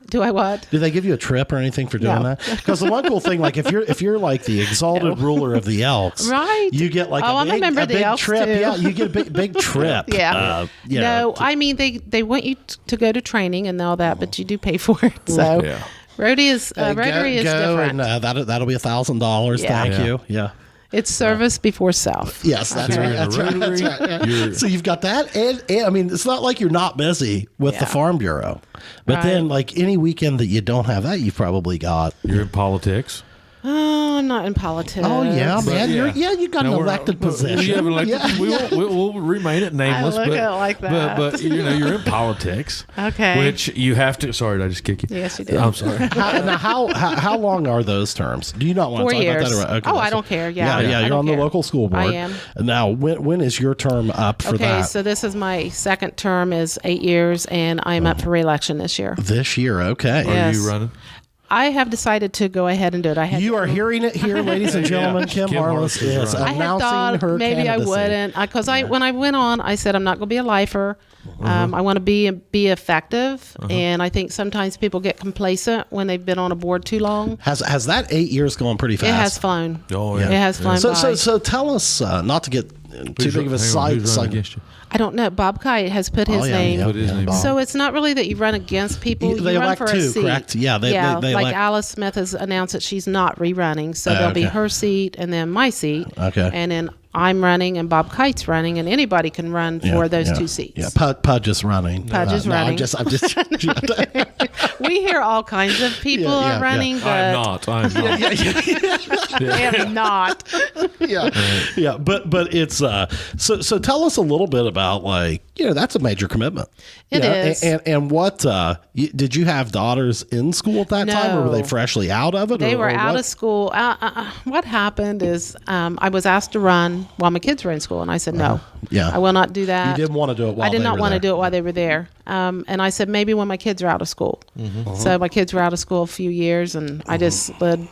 Do I what? Do they give you a trip or anything for doing No. that? Because the one cool thing, like if you're like the exalted ruler of the Elks, Right. You get like Oh, I'm a member of the big Elks, trip. too. Yeah, you get a big trip. Yeah. You No, know, I mean they want you to go to training and all that, but you do pay for it. So Yeah. Rotary is Rotary is different. and that'll be $1,000. Yeah. Thank Yeah. you. Yeah. It's service before self. Yes, that's So right. you're in That's a right. That's Rotary, right. Yeah. you're- So you've got that, and I mean, it's not like you're not busy with the Yeah. Farm Bureau, but Right. then like any weekend that you don't have that, you've probably got. You're in politics. Oh, I'm not in politics. Oh yeah, man. yeah. You got an No, we're elected not- position. We have an elected. Yeah. We'll remain it nameless. look but, at it like that. But you're in politics. Okay. Which you have to. Sorry, did I just kick you? Yes, you did. I'm sorry. How long are those terms? Do you not want 4 to talk years. about that? Okay, Oh, I that's- don't care. Yeah. yeah. I You're don't on the care. local school board. I am. Now, when is your term up for Okay, that? so this is my second term is 8 years, and I'm up for re-election this year. This year, okay. Are Yes. you running? I have decided to go ahead and do it. I had You are hearing it here, ladies and gentlemen. Kim Kim Harless Harless is is running. I had announcing thought her maybe candidacy. I wouldn't because when I went on, I said I'm not going to be a lifer. I want to be effective, and I think sometimes people get complacent when they've been on a board too long. Has that 8 years gone pretty fast? It has flown. Oh, yeah. It has flown by. So tell us, not to get too big of a Hang on, who's running side. against you? I don't know. Bob Kite has put his name. Put his name on. So it's not really that you run against people. They You run elect for a two, seat. correct? Yeah, they like elect- Alice Smith has announced that she's not rerunning, so there'll be okay. her seat and then my seat. Okay. And then I'm running and Bob Kite's running, and anybody can run for those two seats. Yeah, Pudge is running. Pudge is running. I'm just. We hear all kinds of people Yeah, yeah, are running, I'm but not. I'm not. I am not. yeah. But it's so tell us a little bit about that's a major commitment. It is. is. And what did you have daughters in school at that time, or were No. they freshly out of it? They or were out what? of school. What happened is I was asked to run while my kids were in school, and I said no. Yeah. I will not do that. You didn't want to do it while I did they not were want to there. do it while they were there. And I said maybe when my kids are out of school. So my kids were out of school a few years, and I just slid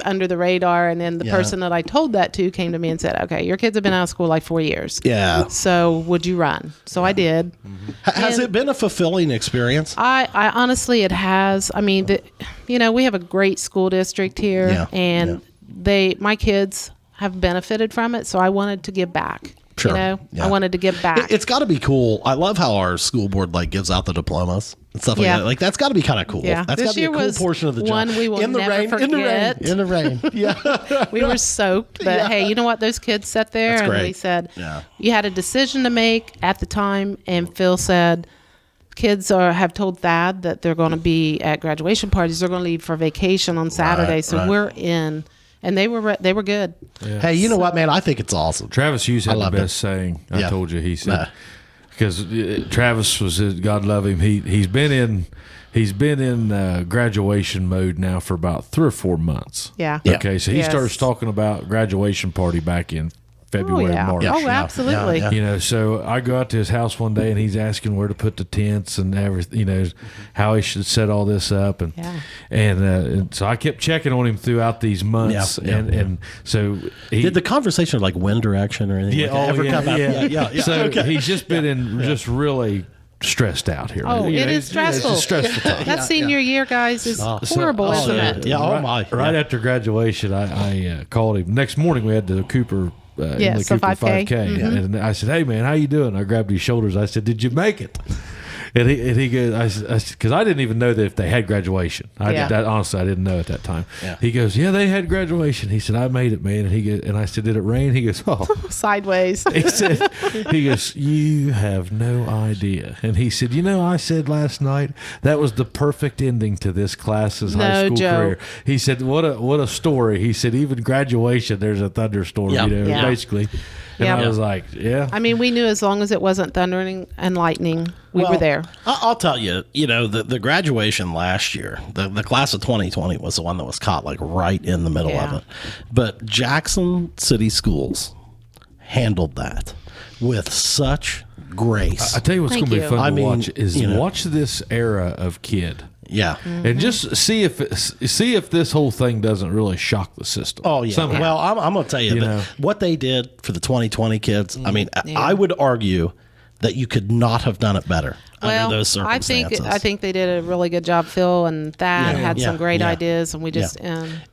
under the radar. And then the person that I told that to came to me and said, "Okay, your kids have been out of school like 4 years. Yeah. So would you run?" So I did. Has And- it been a fulfilling experience? I honestly, it has. I mean, we have a great school district here, Yeah, and my kids have benefited from it. So I wanted to give back. Sure. Yeah. Yeah. I wanted to give back. It's got to be cool. I love how our school board gives out the diplomas and stuff like Yeah. that. That's got to be kind of cool. Yeah. That's This got to be a year cool was portion of the job. one we will in the never rain, forget. In the rain. Yeah. We were soaked, but hey, you know what? Those kids sat there That's and great. we said, Yeah. you had a decision to make at the time. And Phil said, kids have told Thad that they're going to be at graduation parties. They're going to leave for vacation on Saturday. So right. we're in. And they were good. Hey, you know what, man? I think it's awesome. Travis Hughes had the loved best saying. I Yeah. told you. He said because Travis was God love him. He's been in graduation mode now for about 3 or 4 months. Yeah. Okay, so he Yes. starts talking about graduation party back in February, yeah. March. Oh, absolutely. Yeah. So I go out to his house one day and he's asking where to put the tents and everything, how he should set all this up. And Yeah. and so I kept checking on him throughout these months. Yeah, yeah. And so he Did the conversation wind direction or anything? Ever come up? Yeah. So Okay. he's just been just really stressed out here. Oh, it is stressful. It's a stressful time. That senior year, guys, is horrible, isn't it? Yeah. Oh right, my. Right Yeah. after graduation, I called him. Next morning, we had the Cooper. In Yes, the the Cooper 5K. And I said, "Hey man, how you doing?" I grabbed his shoulders. I said, "Did you make it?" And he goes, because I didn't even know that if they had graduation. Honestly, I didn't know at that time. Yeah. He goes, yeah, they had graduation. He said, I made it, man. And I said, did it rain? He goes, oh. Sideways. He goes, you have no idea. And he said, I said last night that was the perfect ending to this class's high school career. He said, what a story. He said, even graduation, there's a thunderstorm, basically. And I was like, yeah. I mean, we knew as long as it wasn't thundering and lightning, we were there. I'll tell you, the graduation last year, the class of 2020 was the one that was caught like right in the middle of it. But Jackson City Schools handled that with such grace. I tell you what's going to be fun to watch is watch this era of kid. Yeah. Mm-hmm. And just see if this whole thing doesn't really shock the system. Oh, yeah. Somehow. Well, I'm going to tell you, that what they did for the 2020 kids, I mean, I would argue that you could not have done it better under those circumstances. I think they did a really good job. Phil and Thad had some great ideas, and we just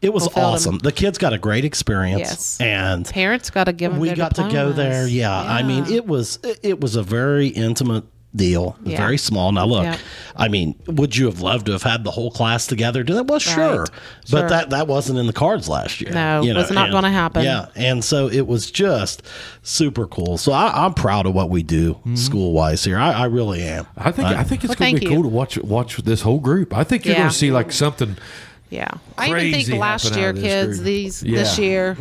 it was awesome. The kids got a great experience. Yes. And parents got to give them we got to go there. Yeah. I mean, it was a very intimate deal, very small. Now look, I mean, would you have loved to have had the whole class together do that? Well, sure. But that wasn't in the cards last year. No, it was not going to happen. Yeah, and so it was just super cool. So I'm proud of what we do school wise here. I really am. I think it's going to be cool to watch this whole group. I think you're going to see like something. Yeah, I even think last year kids, this year,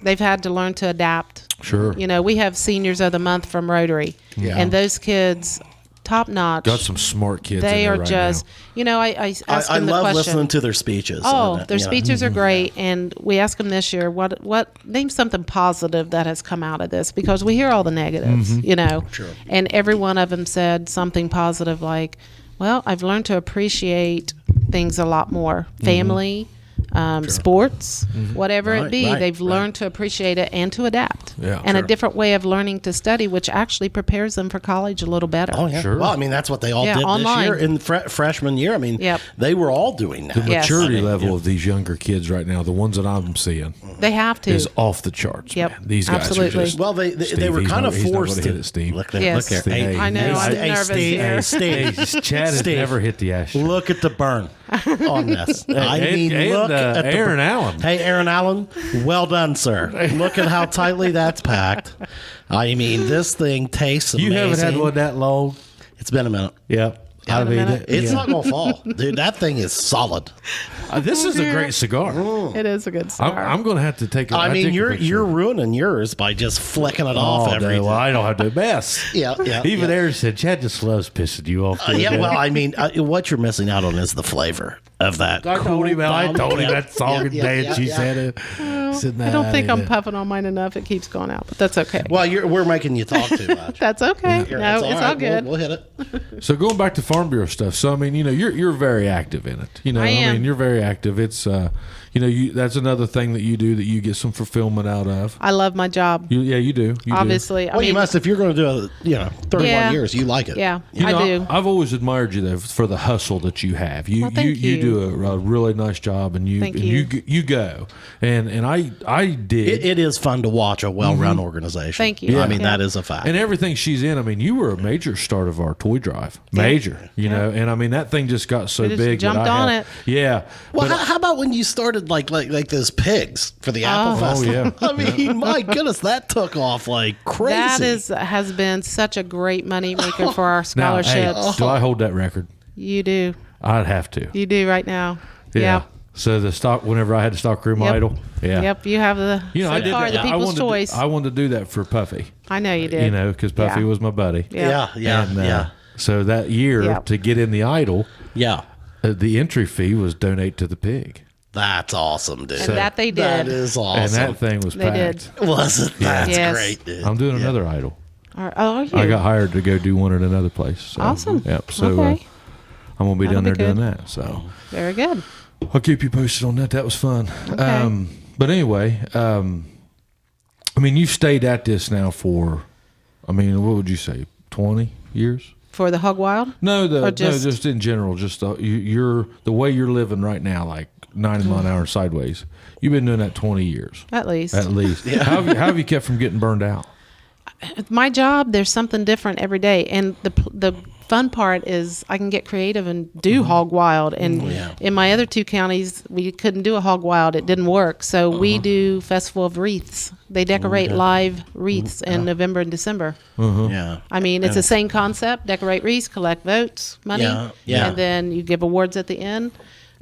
they've had to learn to adapt. Sure. We have seniors of the month from Rotary, and those kids, top notch. Got some smart kids. They in there are right just, now. I asked them the question. I love listening to their speeches. Oh, their speeches are great, and we asked them this year, what name something positive that has come out of this, because we hear all the negatives, Sure. And every one of them said something positive like, well, I've learned to appreciate things a lot more. Family, sports, whatever it be, they've learned to appreciate it and to adapt. Yeah, and a different way of learning to study, which actually prepares them for college a little better. Oh, yeah. Sure. Well, I mean, that's what they all did online. this year in freshman year. I mean, they were all doing that. The maturity level of these younger kids right now, the ones that I'm seeing, they have to, is off the charts. Yep. Man. These guys are just, well, they were kind of forced to hit it, Steve. Look there. Hey, I know. I'm nervous here. Steve, Chad has never hit the ash. Look at the burn on this. I mean, look at Aaron Allen. Hey, Aaron Allen, well done, sir. Look at how tightly that's packed. I mean, this thing tastes amazing. You haven't had one that long? It's been a minute. Yep. I mean, it's not going to fall. Dude, that thing is solid. This is a great cigar. It is a good cigar. I'm going to have to take a I mean, you're ruining yours by just flicking it off every day. Well, I don't have to mess. Yeah. Even Aaron said, Chad just loves pissing you off. Well, I mean, what you're missing out on is the flavor of that. I told him that song and dance. She said it. I don't think I'm puffing on mine enough. It keeps going out, but that's okay. Well, we're making you talk too much. That's okay. No, it's all good. We'll hit it. So going back to Farm Bureau stuff. So I mean, you're very active in it. I am. I mean, you're very active. It's that's another thing that you do that you get some fulfillment out of. I love my job. You do. Obviously. Do. Well, you must if you're going to do 31 years. You like it. Yeah, I do. I've always admired you though for the hustle that you have. You do a really nice job, and you go. And I did. It is fun to watch a well-run organization. Thank you. I mean, that is a fact. And everything she's in. I mean, you were a major start of our toy drive. Major. And I mean that thing just got so big. Jumped on it. Yeah. Well, how about when you started like those pigs for the Apple Festival? Oh, yeah. I mean, my goodness, that took off like crazy. That has been such a great money maker for our Now, scholarships. do I hold that record? You do. I'd have to. You do right now. Yeah. So the stock, whenever I had the stock room idle. Yeah. Yep. You have the I did that. the people's choice. I wanted to do that for Puffy. I know you did. Because Puffy was my buddy. Yeah. So that year to get in the idol, the entry fee was donate to the pig. That's awesome, dude. And that they did. That is awesome. And that thing was packed. Wasn't that? That's great, dude. I'm doing another idol. Are you? I got hired to go do one at another place. So, awesome. Yep. So I'm going to be down there doing that. So very good. I'll keep you posted on that. That was fun. Okay. But anyway, I mean, you've stayed at this now for, what would you say, 20 years? For the Hog Wild? No, just in general. Just the way you're living right now, like 90 mile an hour sideways. You've been doing that 20 years. At least. How have you kept from getting burned out? My job, there's something different every day. And the fun part is I can get creative and do hog wild. And in my other 2 counties, we couldn't do a hog wild. It didn't work. So we do Festival of Wreaths. They decorate live wreaths in November and December. Yeah. I mean, it's the same concept. Decorate wreaths, collect votes, money. Yeah. And then you give awards at the end.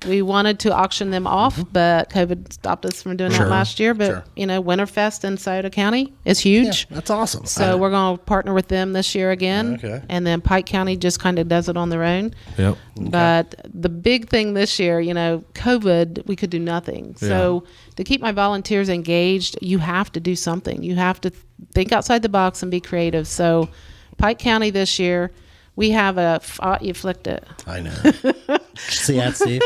We wanted to auction them off, but COVID stopped us from doing that last year. But, Winterfest in Scioto County is huge. Yeah, that's awesome. So we're going to partner with them this year again. Okay. And then Pike County just kind of does it on their own. Yep. But the big thing this year, COVID, we could do nothing. So to keep my volunteers engaged, you have to do something. You have to think outside the box and be creative. So Pike County this year, we have you flicked it. I know. See that, Steve?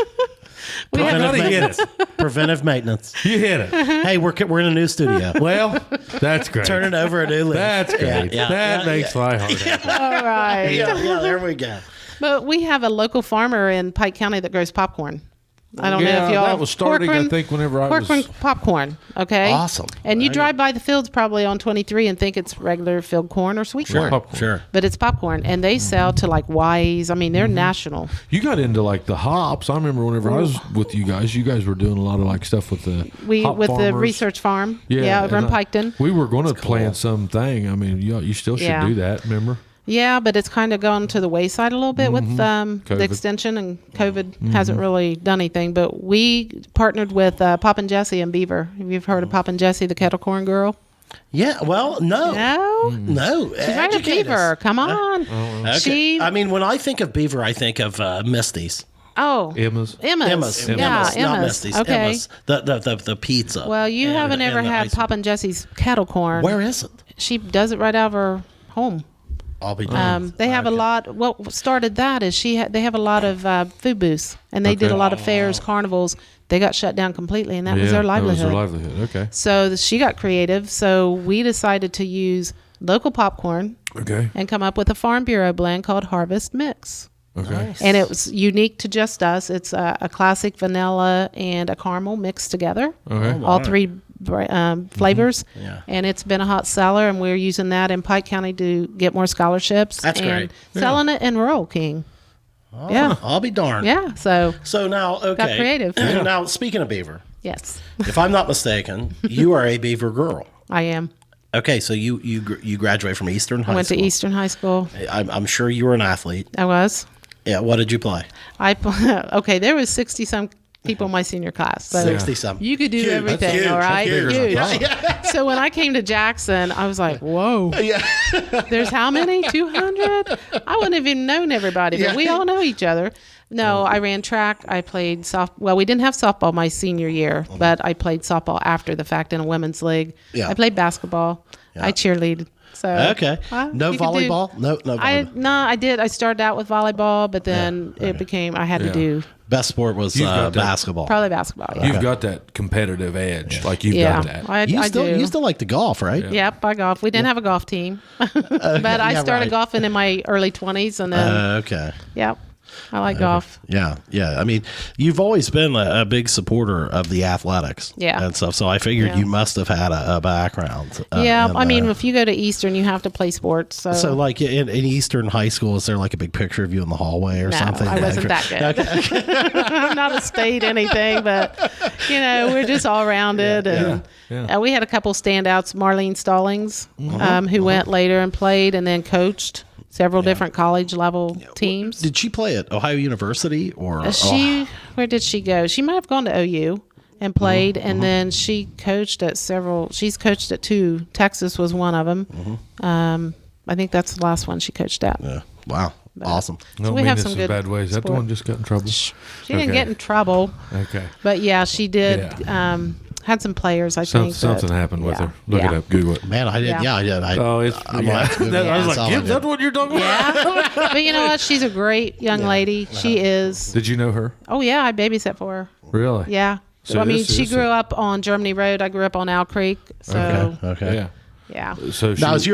Preventive maintenance. You hit it. Hey, we're in a new studio. Well, that's great. Turning over a new leaf. That's great. That makes my heart happy. All right. Yeah, there we go. But we have a local farmer in Pike County that grows popcorn. I don't know if y'all. That was starting, I think, whenever I was. Corcoran popcorn, okay? Awesome. And you drive by the fields probably on 23 and think it's regular field corn or sweet corn. Popcorn. But it's popcorn. And they sell to like Wise. I mean, they're national. You got into like the hops. I remember whenever I was with you guys were doing a lot of like stuff with the hop With the farmers. research farm. Yeah, over in Piketon. We were going to plan something. I mean, you still should do that, remember? Yeah, but it's kind of gone to the wayside a little bit with the extension, and COVID hasn't really done anything. But we partnered with Pop and Jessie in Beaver. Have you heard of Pop and Jessie, the kettle corn girl? Yeah, well, no. No? She's right at Beaver. Come on. Okay. I mean, when I think of Beaver, I think of Misty's. Oh. Emma's. Yeah, Not Emma's. Misty's. Okay. Emma's. The pizza. Well, you haven't ever had Pop and Jessie's kettle corn. Where is it? She does it right out of her home. I'll be done. They have a lot. What started that is they have a lot of food booths, and they did a lot of fairs, carnivals. They got shut down completely, and that was their livelihood. That was their livelihood. Okay. So she got creative. So we decided to use local popcorn. Okay. And come up with a Farm Bureau blend called Harvest Mix. Okay. Nice. And it was unique to just us. It's a classic vanilla and a caramel mixed together. Okay. All 3 flavors. Yeah. And it's been a hot seller, and we're using that in Pike County to get more scholarships. That's and great. selling it in Rural King. Oh, Yeah. I'll be darned. Yeah. So now, okay. got creative. Now, speaking of Beaver, yes, if I'm not mistaken, you are a Beaver girl. I am. Okay, so you graduated from Eastern High School. I went to Eastern High School. I'm sure you were an athlete. I was. Yeah, what did you play? Okay, there was 60-some people in my senior class. So 60-some. you could do Huge. everything, That's all right? huge. Huge. So when I came to Jackson, I was like, whoa. Yeah. There's how many? 200? I wouldn't have even known everybody, but we all know each other. No, I ran track. I played softball. Well, we didn't have softball my senior year, but I played softball after the fact in a women's league. Yeah. I played basketball. Yeah. I cheerleaded. So Okay. No you could volleyball? No volleyball. I did. I started out with volleyball, but then it became, I had to do Best sport was You've got that. basketball. probably basketball. Yeah. You've got that competitive edge. Like you've Yeah. got that. I do. You still like to golf, right? Yep, I golf. We didn't have a golf team, but I yeah, started right. golfing in my early 20s, and then Okay. yep, I like golf. Yeah. I mean, you've always been a big supporter of the athletics. Yeah. And stuff. So I figured Yeah. you must have had a background. Yeah, in I mean, that. if you go to Eastern, you have to play sports. So like in Eastern High School, is there like a big picture of you in the hallway or no, something? I wasn't that good. I'm not a state anything, but we're just all rounded. And we had a couple standouts. Marlene Stallings, who went later and played, and then coached several different college level teams. Did she play at Ohio University or? Where did she go? She might have gone to OU and played, and then she coached at several. She's coached at 2. Texas was one of them. I think that's the last one she coached at. Yeah. Wow. Awesome. No, we mean have this some is good bad ways. Is that the sport. one just got in trouble? She didn't get in trouble, Okay. but yeah, she did. Had some players, I think. Something that- happened with yeah. her. Look it up. Google it. Man, I did. Yeah. Yeah, I did. I'm gonna have to Google it. I was That's all like, I is that did. what you're talking about? Yeah, but you know what? She's a great young lady. She is. Did you know her? Oh yeah, I babysat for her. Really? Yeah. So I mean, this she is grew up on Germany Road. I grew up on Owl Creek. So Okay. Yeah. yeah. So Now, does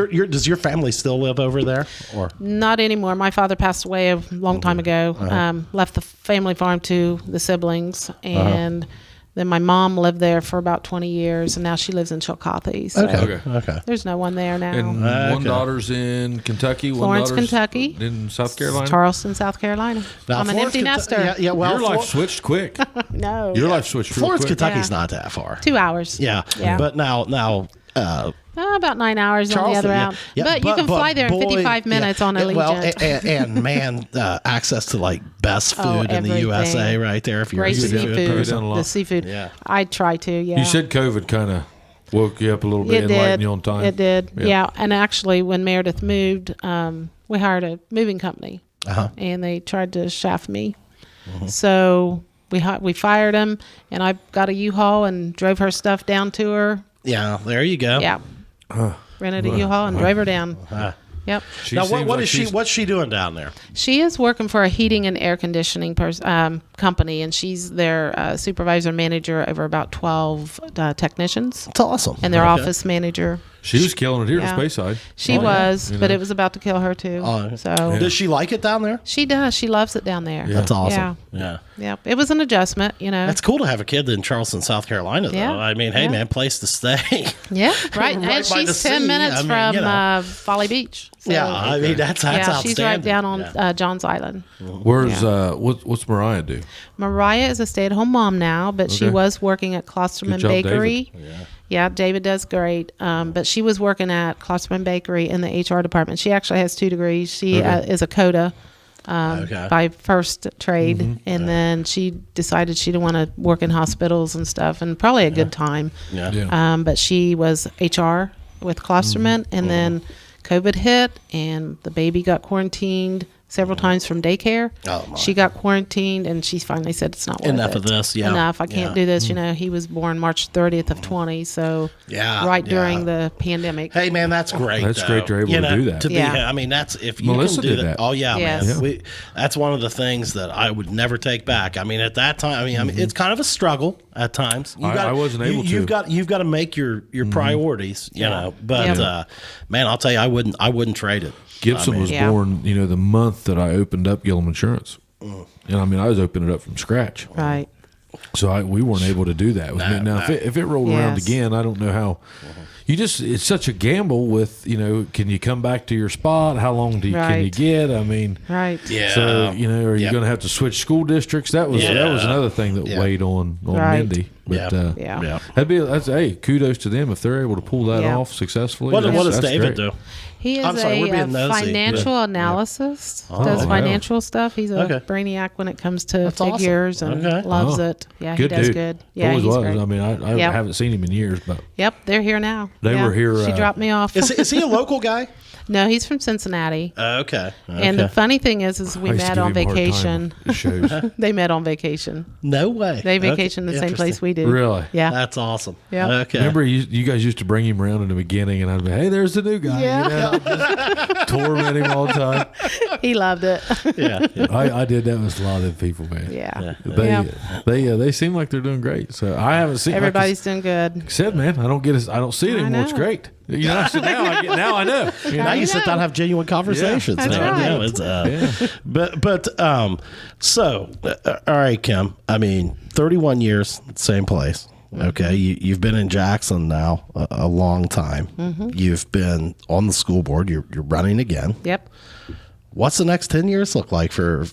your family still live over there? Or Not anymore. My father passed away a long time ago. Left the family farm to the siblings, and Then my mom lived there for about 20 years, and now she lives in Chillicothe. So Okay. there's no one there now. And one daughter's in Kentucky. Florence, one daughter's Kentucky. in South Carolina. Charleston, South Carolina. Now, I'm an Florence, empty nester. Yeah, well, Your life switched quick. No. Your life switched real Florence, quick. Kentucky's Yeah. not that far. 2 hours. Yeah. But now, About 9 hours on the Charleston, other yeah. route. Yeah, but you can fly there in boy, 55 minutes on Allegiant. Well, and man, access to like best food in the everything. USA right there. If you're Great a seafood seafood. person. The seafood. Yeah. I try to, yeah. You said COVID kind of woke you up a little bit It and did. lightened you on time. It did. Yeah. Yeah. And actually, when Meredith moved, we hired a moving company, and they tried to shaft me. So we fired him, and I got a U-Haul and drove her stuff down to her. Yeah, there you go. Yeah. Rented a U-Haul and drove her down. Yep. She Now, seems what like is she? she's- What's she doing down there? She is working for a heating and air conditioning company, and she's their supervisor manager over about 12 technicians, It's awesome. and their Okay. office manager. She was killing it here Yeah. at Speyside. She was, You but know. it was about to kill her too. So Does she like it down there? she does. She loves it down there. That's awesome. Yeah. Yeah. Yep. It was an adjustment, you know. That's cool to have a kid in Charleston, South Carolina, though. Yeah. I mean, hey, Yeah. man, place to stay. Yeah, right. Right And by she's the 10 sea. minutes I mean, from you know. Folly Beach. So, Yeah, I mean, that's yeah, outstanding. she's right down on Yeah. Johns Island. Where's what's Mariah do? Mariah is a stay-at-home mom now, but she Okay. was working at Klosterman Good job, Bakery. Yeah, David does great. But she was working at Klosterman Bakery in the HR department. She actually has 2 degrees. She is a CODA by first trade, and then she decided she didn't want to work in hospitals and stuff, and probably a good time. Yeah. But she was HR with Klosterman, and then COVID hit, and the baby got quarantined several times from daycare. Oh, my. She got quarantined, and she finally said, it's not worth Enough it. of this, yeah. Enough. I can't Yeah. do this. You know, he was born March 30th of 20, so Yeah, right yeah. during the pandemic. Hey, man, that's great. That's though. great you're able You to know, do that. To be, Yeah. I mean, that's if you Melissa can do did that. Oh yeah, Yes. man. Yeah. That's one of the things that I would never take back. I mean, at that time, I mean, it's kind of a struggle at times. I wasn't able to. You've got to make your priorities. You know, but Yeah. man, I'll tell you, I wouldn't trade it. Gibson was Yeah. born, the month that I opened up Gillum Insurance. And I mean, I was opening it up from scratch. Right. So we weren't able to do that with me. Now, if it rolled around Yes. again, I don't know how. It's such a gamble with, can you come back to your spot? How long can you Right. get? I mean, Right. Yeah. so, are you Yep. going to have to switch school districts? That was another thing that Yeah. weighed on Right. Mindy. But, Yeah. Yeah. that's hey, kudos to them if they're able to pull that Yeah. off successfully. What does that's David great. do? He is I'm sorry, we're a being nosy. financial analyst, does wow. financial stuff. He's a Okay. brainiac when it comes to That's awesome. figures and Okay. loves Oh. it. Yeah, Good he does dude. good. Yeah, Always he's was. great. I mean, I Yep. haven't seen him in years, but Yep, they're here now. They were here, She dropped me off. Is he a local guy? No, he's from Cincinnati. Okay. And the funny thing is we I used to met give on him a hard time vacation. at shows. They met on vacation. No way. They Okay. vacation the same place Interesting. we do. Really? Yeah. That's awesome. Yeah. Okay. Remember, you guys used to bring him around in the beginning, and I'd be, hey, there's the new guy. Yeah. Just torment him all the time. He loved it. Yeah. I did that with a lot of them people, man. Yeah. They seem like they're doing great. So I haven't seen. Everybody's doing good. like I said, man, I don't see it I anymore. It's know. great. So now I know. Now you sit down and have genuine conversations. That's man. right. You know, it's, so all right, Kim. I mean, 31 years, same place. Okay, you've been in Jackson now a long time. You've been on the school board. You're running again. Yep. What's the next 10 years look like for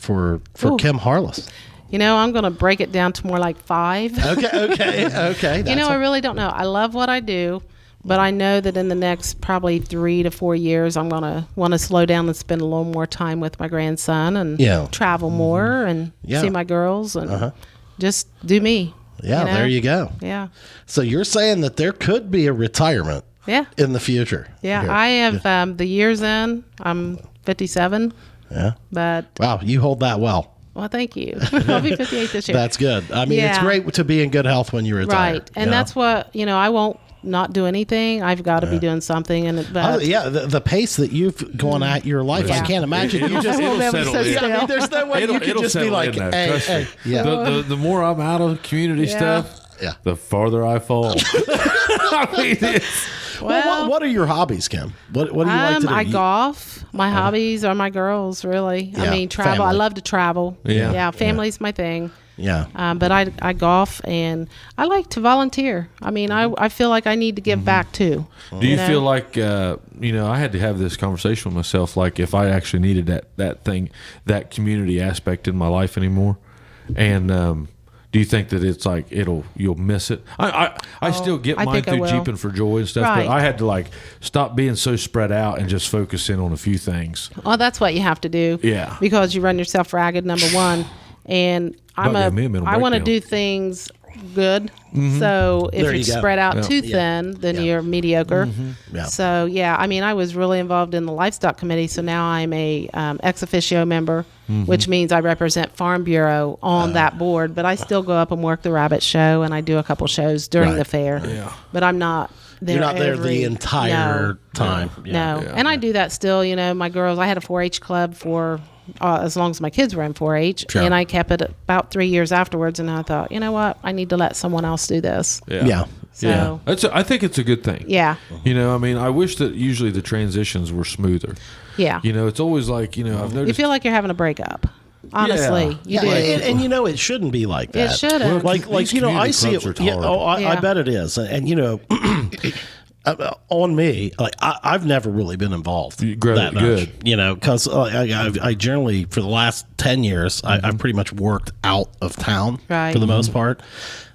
Ooh. Kim Harless? You know, I'm going to break it down to more like 5. Okay. You know, I really don't know. I love what I do, but I know that in the next probably 3 to 4 years, I'm going to want to slow down and spend a little more time with my grandson and travel more and see my girls and just do me. Yeah, you know? there you go. Yeah. So you're saying that there could be a retirement Yeah. in the future. Yeah. here. I have the years in. I'm 57. Yeah. But, Wow, you hold that well. well, thank you. I'll be 58 this year. That's good. I mean, it's Yeah. great to be in good health when you retire. Right. And that's what, I won't not do anything. I've got to be doing something. And but the pace that you've gone at your life, I Yeah. can't imagine. You just, I won't be able to settle sit in. yeah, I mean, still. there's no way you could just be settle like, in, though. hey, Trust me. hey, yeah. The more I'm out of community Yeah. stuff, Yeah. the farther I fall. I mean, it's, Well, what are your hobbies, Kim? What do you like to do? I golf. My hobbies are my girls, really. Yeah, I mean, travel. family. I love to travel. Yeah. Yeah. Family's my thing. Yeah. But I golf, and I like to volunteer. I mean, I feel like I need to give back too. Do you feel like I had to have this conversation with myself, like if I actually needed that community aspect in my life anymore, and do you think that it's like you'll miss it? I still get mine through Jeeping for Joy and stuff, Right. but I had to like stop being so spread out and just focus in on a few things. Well, that's what you have to do. Yeah. Because you run yourself ragged, number one, and I want to breakdown. do things good. So if There you you go. spread out too Yeah. thin, then Yeah. you're mediocre. Yeah. So yeah, I mean, I was really involved in the livestock committee. So now I'm a ex officio member, which means I represent Farm Bureau on that board. But I still go up and work the rabbit show, and I do a couple shows during Right. the fair. Yeah. But I'm not. You're not there the every- entire time. No, and I do that still. You know, my girls. I had a 4-H club for as long as my kids were in 4-H, Sure. and I kept it about 3 years afterwards. And I thought, you know what, I need to let someone else do this. Yeah. So I think it's a good thing. yeah, I mean, I wish that usually the transitions were smoother. yeah. It's always like, I've You noticed. feel like you're having a breakup. Honestly, Yeah. you do. And it shouldn't be like that. It shouldn't. Well, Like these I community see it. clubs are Yeah, hard. I Yeah. bet it is. And on me, like I've never really been involved that much. Good. Because I generally for the last 10 years I've pretty much worked out of town Right. for the most part.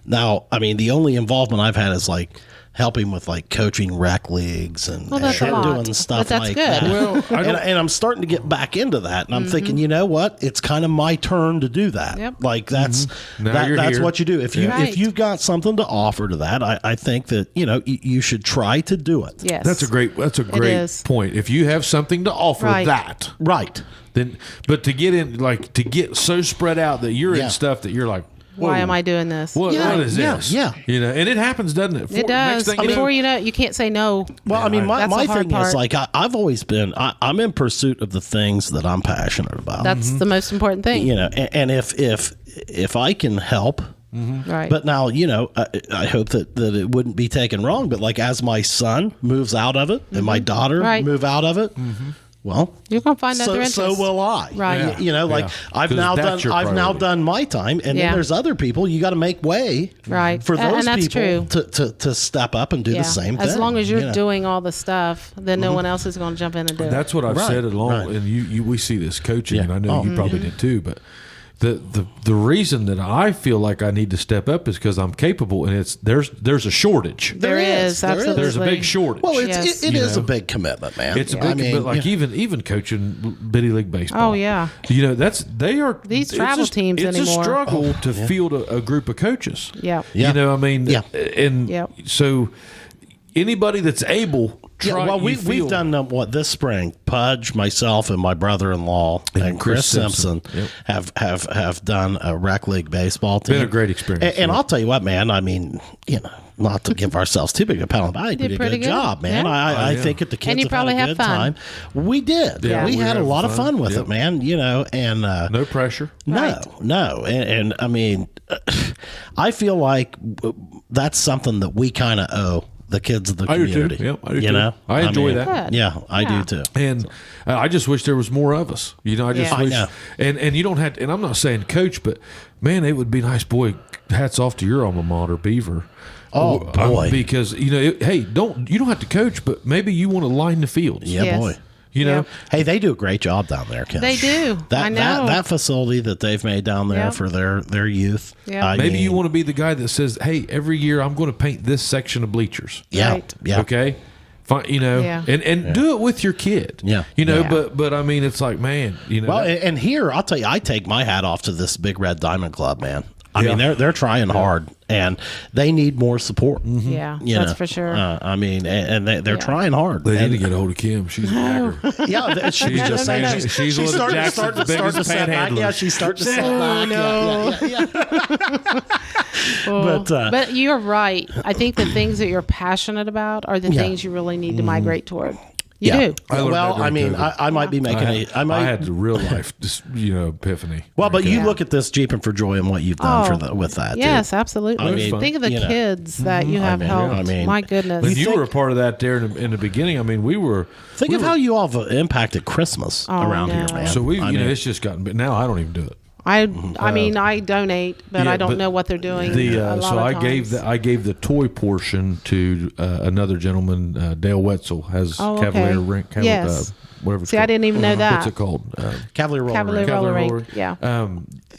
Now, I mean, the only involvement I've had is like helping with like coaching rec leagues and, Well, that's a lot. doing stuff But that's like good. that. Well, and I'm starting to get back into that, and I'm thinking, you know what? It's kind of my turn to do that. Yep. Like that's Now you're that's here. what you do. If you Right. if you've got something to offer to that, I think that you should try to do it. Yes, That's a great is. point. If you have something to offer Right. that, Right. then, but to get so spread out that you're Yeah. in stuff that you're like, Why whoa, am I doing this? What is Yeah, this? yeah. And it happens, doesn't it? It does. Before you know it, you can't say no. Well, I mean, my That's the hard thing is part. like I've always been I'm in pursuit of the things that I'm passionate about. That's the most important thing. And if I can help. Right. But now, I hope that it wouldn't be taken wrong. But like as my son moves out of it and my daughter Right. move out of it, well, You're gonna find other so interests. will I. Right. Yeah. I've 'Cause now that's your now priority. done my time, and Yeah. then there's other people. You got to make way, Right. for And those that's people true. to step up and do the same thing. As long as you're you know. doing all the stuff, then no one else is going to jump in and do it. That's what I've Right, said along, right. and we see this coaching, Yeah. and I know you probably did too. But the reason that I feel like I need to step up is because I'm capable, and there's a shortage. There is, absolutely. There's a big shortage. Well, Yes. it You is know. a big commitment, man. It's a big, but like even coaching bitty league baseball. Oh, yeah. These travel teams it's anymore. a struggle to field a group of coaches. Yeah. Yeah. I mean, Yeah. and Yep. so anybody that's able. We've done this spring. Pudge, myself, and my brother-in-law and Chris Simpson have done a rec league baseball team. Been a great experience. And I'll tell you what, man. I mean, not to give ourselves too big a pat on the back, we did a pretty good good. job, man. Yeah. I think that the kids And you have probably had a had good fun. time. We did. Yeah, we we had a were lot of having fun with fun. it, man. And no pressure. no, and I mean, I feel like that's something that we kind of owe the kids of the I do community. too. Yep, I do you too. know, I enjoy mean, that. Good. Yeah, I do Yeah. too. And I just wish there was more of us. I just Yeah. I wish. know. And you don't have to, and I'm not saying coach, but man, it would be nice. Boy, hats off to your alma mater, Beaver. Oh, boy. Because hey, you don't have to coach, but maybe you want to line the fields. Yeah, Yes. boy. You know, Hey, they do a great job down there, Ken. They do. That I know. that facility that they've made down there Yep. for their youth. Yep. I maybe you mean, want to be the guy that says, "Hey, every year I'm going to paint this section of bleachers." Yeah, Right. yeah. Okay. Fine, Yeah. and do it with your kid. Yeah. Yeah. But I mean, it's like, man, Well, and here I'll tell you, I take my hat off to this Big Red Diamond Club, man. I mean, they're trying hard, and they need more support. Yeah, You that's know. for sure. I mean, and they're Yeah. trying hard. they And- need to get a hold of Kim. She's a bagger. Yeah, she's She's just saying no. She's one of starting Jackson's to biggest set back. panhandlers. Yeah, she's starting to set back. no. Yeah. Well, but, but you're right. I think the things that you're passionate about are the Yeah. things you really need to migrate toward. You Yeah. do. I learned Well, that I during mean, COVID. I might be making I had the real life, epiphany. Well, but you Yeah. look at this Jeeping for Joy and what you've done with that. Yes, too. absolutely. I mean, think of the you know. kids that you have mean, helped. I mean, My goodness. And you were a part of that there in the beginning. I mean, we were. Think of how you all have impacted Christmas around no. here, man. So I mean, it's just gotten. But now I don't even do it. I mean, I donate, but yeah, I don't but know what they're doing. a lot So of I times. gave the toy portion to another gentleman, Dale Wetzel, has Oh, okay. Cavalier Rink. Yes. Whatever. It's See, I called. didn't even know that. What's it called? Cavalier Roller Cavalier Rink. Roller Cavalier Rink. Roller. Yeah.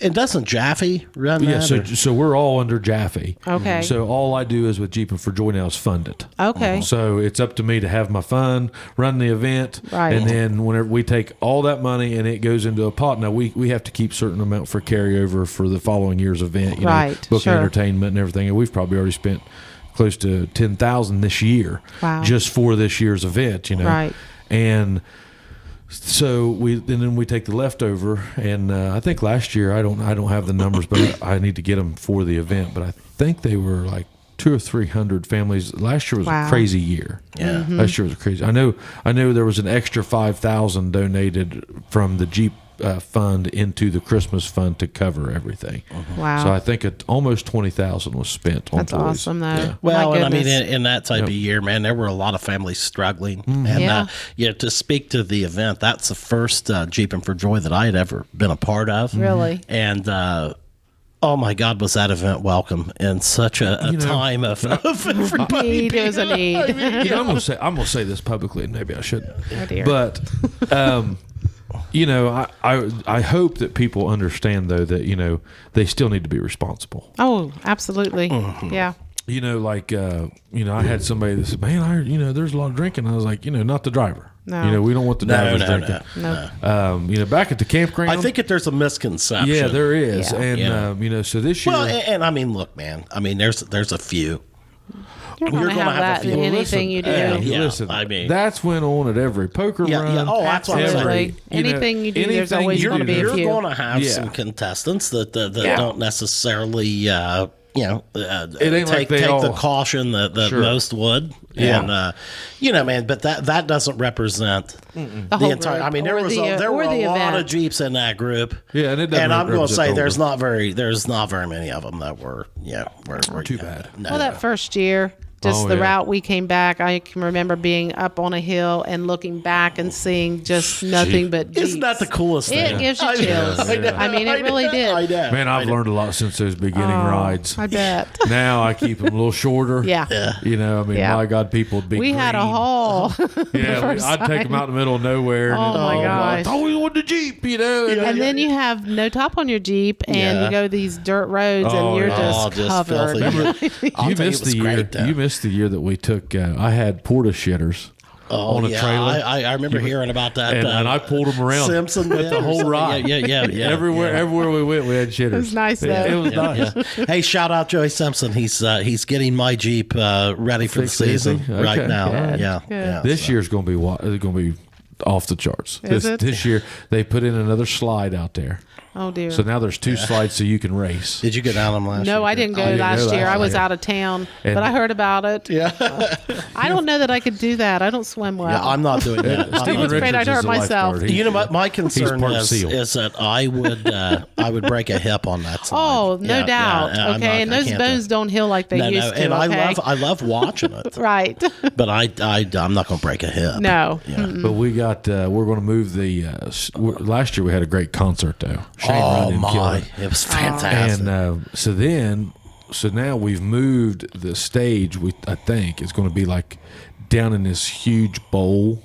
And doesn't Jaffe run Yeah, that? so we're all under Jaffe. Okay. So all I do is with Jeeping for Joy now is fund it. Okay. So it's up to me to have my fund, run the event, Right. and then whenever we take all that money and it goes into a pot. Now we have to keep certain amount for carryover for the following year's event. You Right, know, booking sure. entertainment and everything. And we've probably already spent close to $10,000 this year, Wow. just for this year's event. You know, Right. and. So then we take the leftover, and I think last year I don't have the numbers, but I need to get them for the event. But I think they were like 200 or 300 families. Last year was Wow. a crazy year. Yeah. Last year was crazy. I know there was an extra 5,000 donated from the Jeep fund into the Christmas fund to cover everything. Wow. So I think almost 20,000 was spent on That's toys. awesome, though. Yeah. Well, My and I mean, goodness. in that type of year, man, there were a lot of families struggling. And, Yeah. to speak to the event, that's the first Jeeping for Joy that I had ever been a part of. Really? And, oh my God, was that event welcome in such a time of everybody. Need is a need. You know, I'm gonna say this publicly, and maybe I shouldn't. Oh, dear. But you know, I hope that people understand though that they still need to be responsible. Oh, absolutely. Yeah. You know, like I had somebody that said, "Man, there's a lot of drinking." I was like, not the driver. No. We don't want the drivers drinking. No. Back at the campground. I think there's a misconception. yeah, there is, Yeah. and so this year. Well, and I mean, look, man. I mean, there's a few. You're going to gonna have have a that in few. anything you do. Yeah, listen, I mean- that's went on at every poker run. Yeah. Oh, that's what I'm saying. Absolutely. Anything you do, there's anything always you going to do. be a You're few. going to have Yeah. some contestants that Yeah. don't necessarily, ain't take like they take all- the caution that Sure. most would. Yeah. And man, but that doesn't represent the whole entire. group I mean, there or was the, there were or a the lot event. of Jeeps in that group. Yeah, and it doesn't I'm going to represent say the there's whole not very many of them that were were Too bad. No, Well, that first year, just Oh, the yeah. route we came back, I can remember being up on a hill and looking back and seeing just nothing but Jeeps. Isn't that the coolest thing? It gives you I know, chills. I mean, it really did. I know. Man, I've learned a lot since those beginning rides. I bet. Now I keep them a little shorter. Yeah. Yeah. My God, people would be We had a green. haul. Yeah, first I'd take them out in the middle of nowhere. Oh, my gosh. I thought we wanted the Jeep, And then you have no top on your Jeep, and Yeah. you go these dirt roads, Oh, and you're yeah. just covered. filthy. I'll You tell missed it was the year. great, though. You missed the year that we took. I had porta shitters on a trailer. I remember hearing about that. and I pulled them around Simpson with the whole ride. Yeah. Everywhere we went, we had shitters. It was nice, though. It was nice. Yeah. Hey, shout out Joey Simpson. He's getting my Jeep ready for the Fixed easy? season right Okay. now. Good, Yeah, good. yeah. This year's going to be off the charts. Is it? This year they put in another slide out there, Oh, dear. so now there's two slides so you can race. Did you go down them last year? No, I didn't go didn't go last year. last I was year. out of town, And- but I heard about it. Yeah, I don't know that I could do that. I don't swim well. yeah. I'm not doing that. I'm Stephen not afraid doing I'd hurt is a myself. lifeguard. He- You know what? My concern part is SEAL. that I would break a hip on that slide. Oh, no Yeah, doubt. yeah, I'm okay, not- and I those can't do bones it. don't heal like they No, used no, to. and Okay? I love watching it, Right. but I'm not going to break a hip. No. Yeah. But we got we're going to move the. Last year we had a great concert though. Shane Oh Rudden killed my, it. it was fantastic. And so now we've moved the stage. I think it's going to be like down in this huge bowl.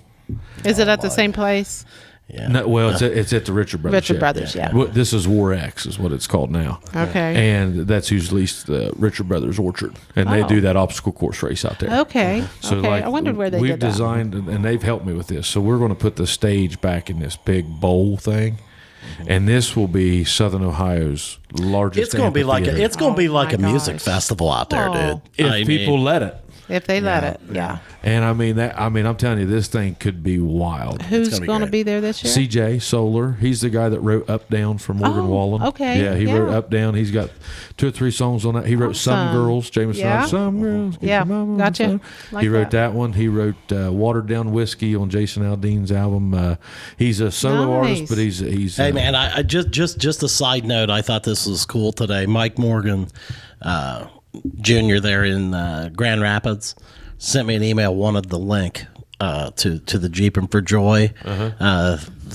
Is it at the same place? yeah. No, well, it's at the Richard Brothers. Richard Brothers, yeah. Well, this is War X, is what it's called now. Okay. And that's who's leased the Richard Brothers Orchard, and they Oh. do that obstacle course race out there. Okay. So okay. like I wondered where they we've did that. designed, and they've helped me with this. So we're going to put the stage back in this big bowl thing, and this will be Southern Ohio's largest. It's going to be like amphitheater. it's going to be Oh, like my a music gosh. festival out there, Oh. dude. if I people mean, let it. If they let it, yeah. And I'm telling you, this thing could be wild. Who's gonna be going to great. be there this year? CJ Solar, he's the guy that wrote Up Down for Morgan Oh, Wallen. okay, Yeah, he yeah. wrote Up Down. He's got 2 or 3 songs on that. He wrote Some Awesome. Girls, Jameson. Yeah. Some Girls. Get Yeah, your mama on gotcha. the phone. Like he wrote that. that one. He wrote Watered Down Whiskey on Jason Aldean's album. He's a solo artist, Nice. but he's Hey man, I just a side note. I thought this was cool today. Mike Morgan, Jr. there in Grand Rapids, sent me an email. Wanted the link to the Jeeping for Joy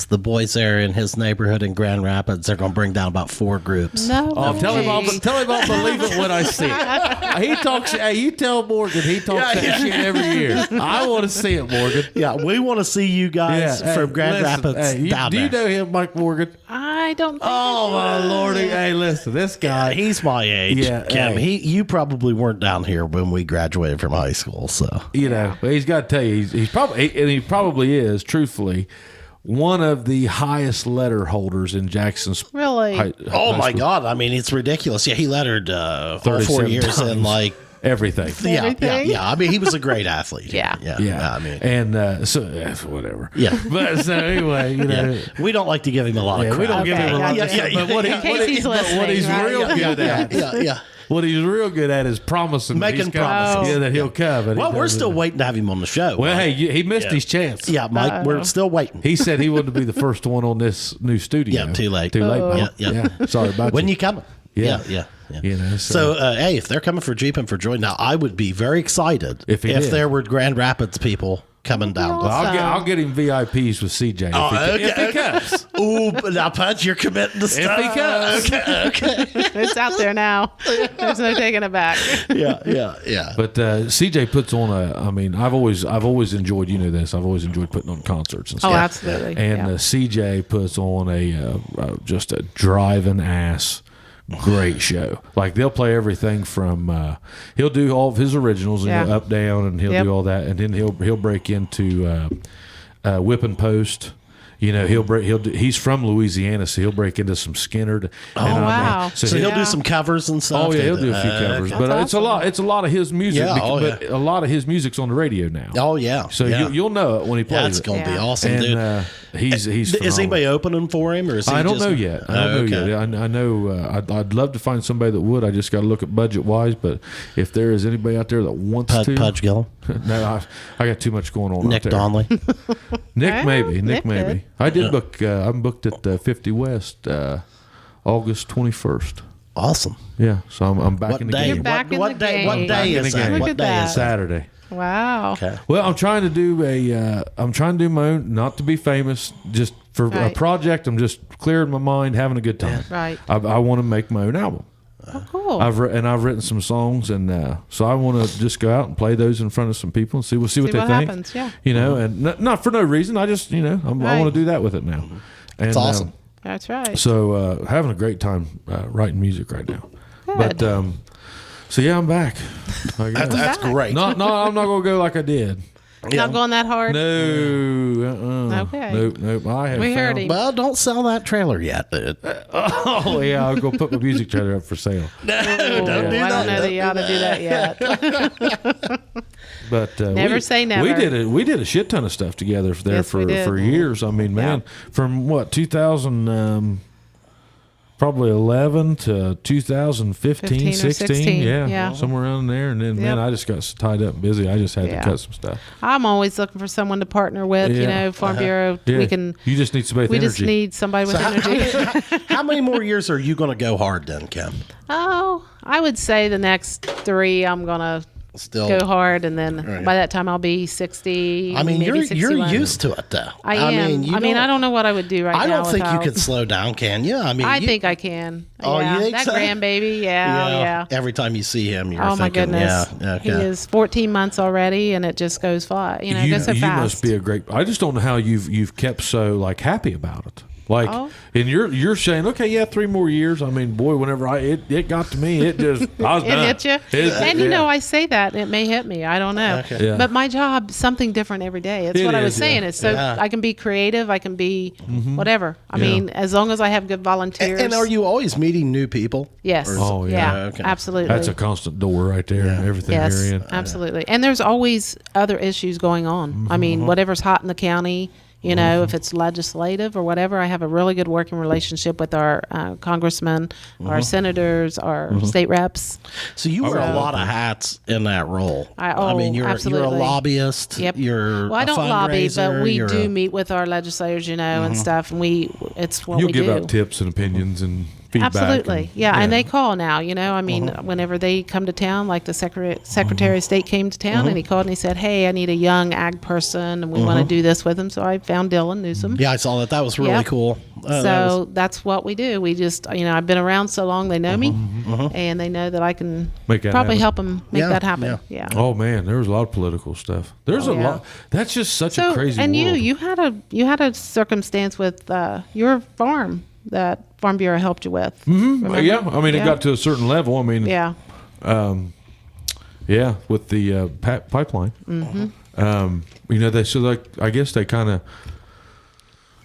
the boys there in his neighborhood in Grand Rapids. They're going to bring down about 4 groups. No. Tell him way. I'll believe it when I see it. He talks. Hey, you tell Morgan he talks that shit every year. I want to see it, Morgan. Yeah, we want to see you guys from Grand Rapids down do there. you know him, Mike Morgan? I don't think Oh my lordy! Hey, listen, this guy. He's my age. Yeah, Kim. hey. You probably weren't down here when we graduated from high school, so You know, he's got to tell you, he probably is, truthfully, one of the highest letter holders in Jackson's. Really? Oh my God! I mean, it's ridiculous. Yeah, he lettered all 4 37 years in times. like Everything. yeah. I mean, he was a great athlete. Yeah. Yeah, I mean, and so whatever. Yeah. But so anyway, you know, we don't like to give him a lot of we credit. don't give him a lot. Okay. But what, In case he's what he's listening, real right? good at, yeah. what he's real good at is promising, that Making he's coming. promises. Yeah, that he'll come. And he Well, we're doesn't. still waiting to have him on the show. Well, Mike. hey, he missed his chance. Yeah, Mike, we're still waiting. He said he wanted to be the first one on this new studio. Yeah, too late. Too late, man. Yeah. Sorry about When you. you coming? Yeah. Yeah. You know, So, hey, if they're coming for Jeep and for Joy, now I would be very excited If he did. there were Grand Rapids people coming down. Well, I'll get him VIPs with CJ if he comes. Ooh, but now, Punch, you're committing to stuff. If he comes. It's out there now. There's no taking it back. Yeah. But CJ puts on I've always enjoyed, you know this, I've always enjoyed putting on concerts and stuff. Oh, absolutely. And Yeah. CJ puts on just a driving ass great show. Like they'll play everything from he'll do all of his originals and Yeah. Up Down, and he'll Yep. do all that, and then he'll break into Whip and Post. You know, he's from Louisiana, so he'll break into some Skinner. wow. So he'll do some covers and stuff. Oh yeah, he'll too. do a few covers, Okay. but That's it's a lot. It's a lot of his music. Yeah, but a lot of his music's on the radio now. Oh yeah. So yeah. you'll know it when he plays That's it. going to be Yeah. awesome, dude. And he's Is phenomenal. anybody opening for him, or is he I don't just- know yet. I don't know okay. yet. I know. I'd love to find somebody that would. I just got to look at budget wise. But if there is anybody out there that wants to, Pudge Gill, no, I got too much going on. Nick out there. Donnelly. Nick Well, maybe. Nick Nick maybe. could. I did book. I'm booked at 50 West, August 21st. Awesome. Yeah, so I'm back What in the day? game. You're back in What the day? What game. day Back in is the that? game. What Look at day that. is that? Saturday. Wow. Okay. Well, I'm trying to do my own, not to be famous, just for a Right. project. I'm just clearing my mind, having a good time. Right. I want to make my own album. Oh, cool. I've written some songs, and so I want to just go out and play those in front of some people and see what they what think. happens, yeah. You know, and not for no reason. I just I Right. want to do that with it now. And, It's awesome. That's right. So having a great time writing music right now. Good. But so yeah, I'm back. I guess. That's back. great. I'm not gonna go like I did. Not going that hard? No. Okay. Nope. I have We heard found- him. Well, don't sell that trailer yet, dude. Oh yeah, I'll go put my music trailer up for sale. Oh, I don't know that you ought to do that yet. But Never say never. We did a shit ton of stuff together there Yes, we did. for years. I mean, man, from what 2000 probably 11 to 2015, 15 or 16, 16, yeah, yeah. somewhere around there. And then man, Yep. I just got so tied up and busy. I just had Yeah. to cut some stuff. I'm always looking for someone to partner with. You Yeah. know, Farm Bureau. Yeah, We you just need somebody with We energy. just need somebody with energy. How many more years are you going to go hard then, Kim? Oh, I would say the next 3 I'm gonna Still, go hard, and then Right. by that time I'll be 60. I mean, maybe you're 61. used to it though. I am. I don't know what I would do right now. I don't think you without- could slow down, can you? I mean, I you- think I can. Oh, you yeah. think That so? grandbaby, yeah. Every time you see him, you're Oh my thinking, goodness, yeah, he okay. is 14 months already, and it just goes fly. You know, it goes so you fast. must be a great. I just don't know how you've kept so like happy about it. Like, Oh. and you're saying, okay, yeah, 3 more years. I mean, boy, whenever it got to me, it just I was It done. hit you, and you know, I say that and it may hit me. I don't know, Okay. Yeah. but my job, something different every day. It's It what I was is, saying. yeah. It's so Yeah. I can be creative. I can be whatever. I Yeah. mean, as long as I have good volunteers. And are you always meeting new people? Yes. Oh, yeah. Okay. Absolutely. That's a constant door right there. Everything Yes, you're in. absolutely. And there's always other issues going on. I mean, whatever's hot in the county, you know, if it's legislative or whatever, I have a really good working relationship with our congressmen, our senators, our state reps. So you wear a lot of hats in that role. I mean, you're a absolutely. lobbyist. Yep. You're Well, I a don't lobby, but fundraiser, we you're do a- meet with our legislators, you know, and stuff, and it's what You'll we give do. out tips and opinions and feedback. Absolutely. and- Yeah, and they call now, I mean, whenever they come to town, like the Secretary of State came to town and he called and he said, hey, I need a young ag person and we want to do this with him. So I found Dylan Newsom. Yeah, I saw that. That was really Yep. cool. So that's what we do. We just, I've been around so long, they know me and they know that I can Make that probably happen. help them make Yeah, that happen. yeah. Yeah. Oh man, there was a lot of political stuff. There's a yeah. lot. That's just such So, a crazy and world. you had a circumstance with your farm that Farm Bureau helped you with. Remember? Yeah, I mean, it Yeah. got to a certain level. I mean, Yeah. yeah, with the pipeline. I guess they kind of,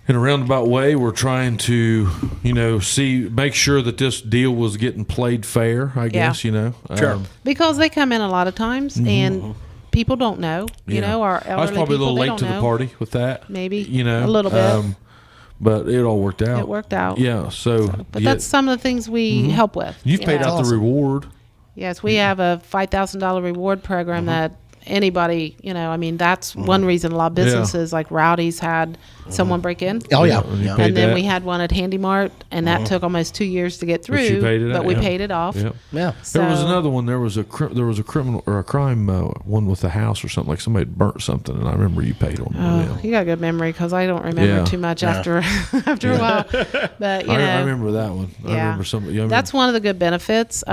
in a roundabout way, were trying to, make sure that this deal was getting played fair. I guess, Sure. Because they come in a lot of times and people don't know. Our elderly I was probably a little people, they late don't to the know. party with that. Maybe. a little bit. But it all worked out. It worked out. Yeah. So, But that's some of the things we help with. you've paid out the Awesome. reward. Yes, we have a $5,000 reward program that anybody, that's one reason a lot of businesses like Rowdy's had someone break in. Oh, yeah. and you Yeah. paid And then that. we had one at Handy Mart, and that took almost 2 years to get through. you paid it but out, we yeah. paid it off. Yeah. Yeah. There was So- another one. There was a criminal or a crime one with the house or something, like somebody had burnt something, and I remember you paid on. Oh, you got a good memory because I don't remember Yeah. too much after after a while. But I remember that one. I remember some. That's one of the good benefits.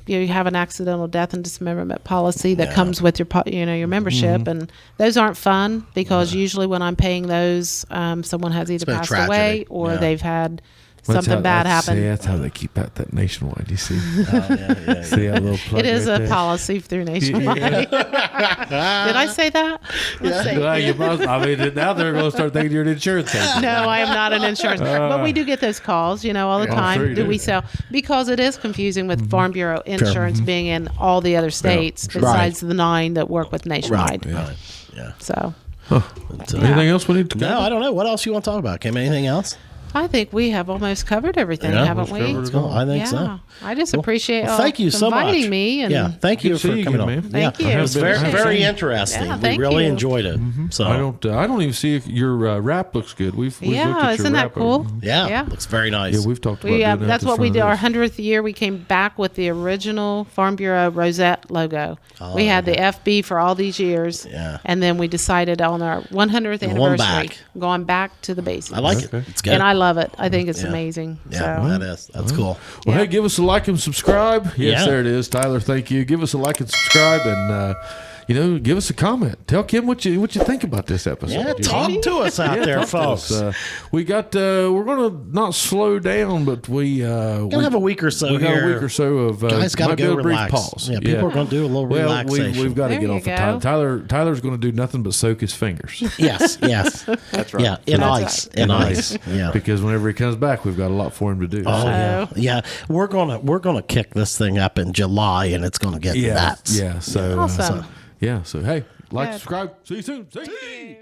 You have an accidental death and dismemberment policy that comes with your membership, and those aren't fun because usually when I'm paying those, someone has either been a passed tragedy. away or Yeah. they've had something bad happen. That's how they keep out that nationwide. You see, Yeah. see that little plug It is right a there? policy through Nationwide. Did I say that? Let's see. Well, you must, I mean, now they're going to start thinking you're an insurance agent. No, I am not an insurance. But we do get those calls, all the Yeah, I'm time. sure you do do. we sell? Because it is confusing with Farm Bureau insurance being in all the other states besides the 9 that work with Nationwide. Right. Yeah. So Anything else we need to cover? No, I don't know. What else you want to talk about, Kim? Anything else? I think we have almost covered everything, Yeah, haven't we? covered it all. I think Yeah. so. I just appreciate Well, thank you so much. inviting me. And Yeah, thank you Good to see for you coming again, on. man. Thank Yeah, you. it was I very, haven't been- very interesting. Yeah, we thank really you. enjoyed it. So I don't even see if your wrap looks good. We've looked Yeah, at isn't your that wrap. cool? yeah, Yeah. looks very nice. Yeah, we've talked about We, doing that. that's at the what we front did. of Our this. 100th year, we came back with the original Farm Bureau Rosette logo. we had the FB for all these years. Yeah. And then we decided on our 100th Going anniversary, back. going back to the basics. I like it. Okay. It's good. And I love it. I think it's Yeah. amazing. yeah, So. that is. That's cool. Well, Yeah. hey, give us a like and subscribe. Yes, Yeah. there it is. Tyler, thank you. Give us a like and subscribe, and give us a comment. Tell Kim what you think about this episode. Yeah, You know? talk to us out there, talk to folks. us. We got. We're gonna not slow down, but we Gonna have a week or so We got a here. week or so of Guys gotta might be go able to breathe relax. pause. Yeah, people are gonna do a little well, relaxation. we've got to There get you off of Tyler. go. Tyler's going to do nothing but soak his fingers. Yes, yes. That's right. Yeah, in That's ice. right. In ice. Yeah. Because whenever he comes back, we've got a lot for him to do. Oh So, yeah, yeah. We're gonna kick this thing up in July, and it's gonna get nuts. yeah. So Awesome. yeah. So hey, like, Good. subscribe. See you soon. See you.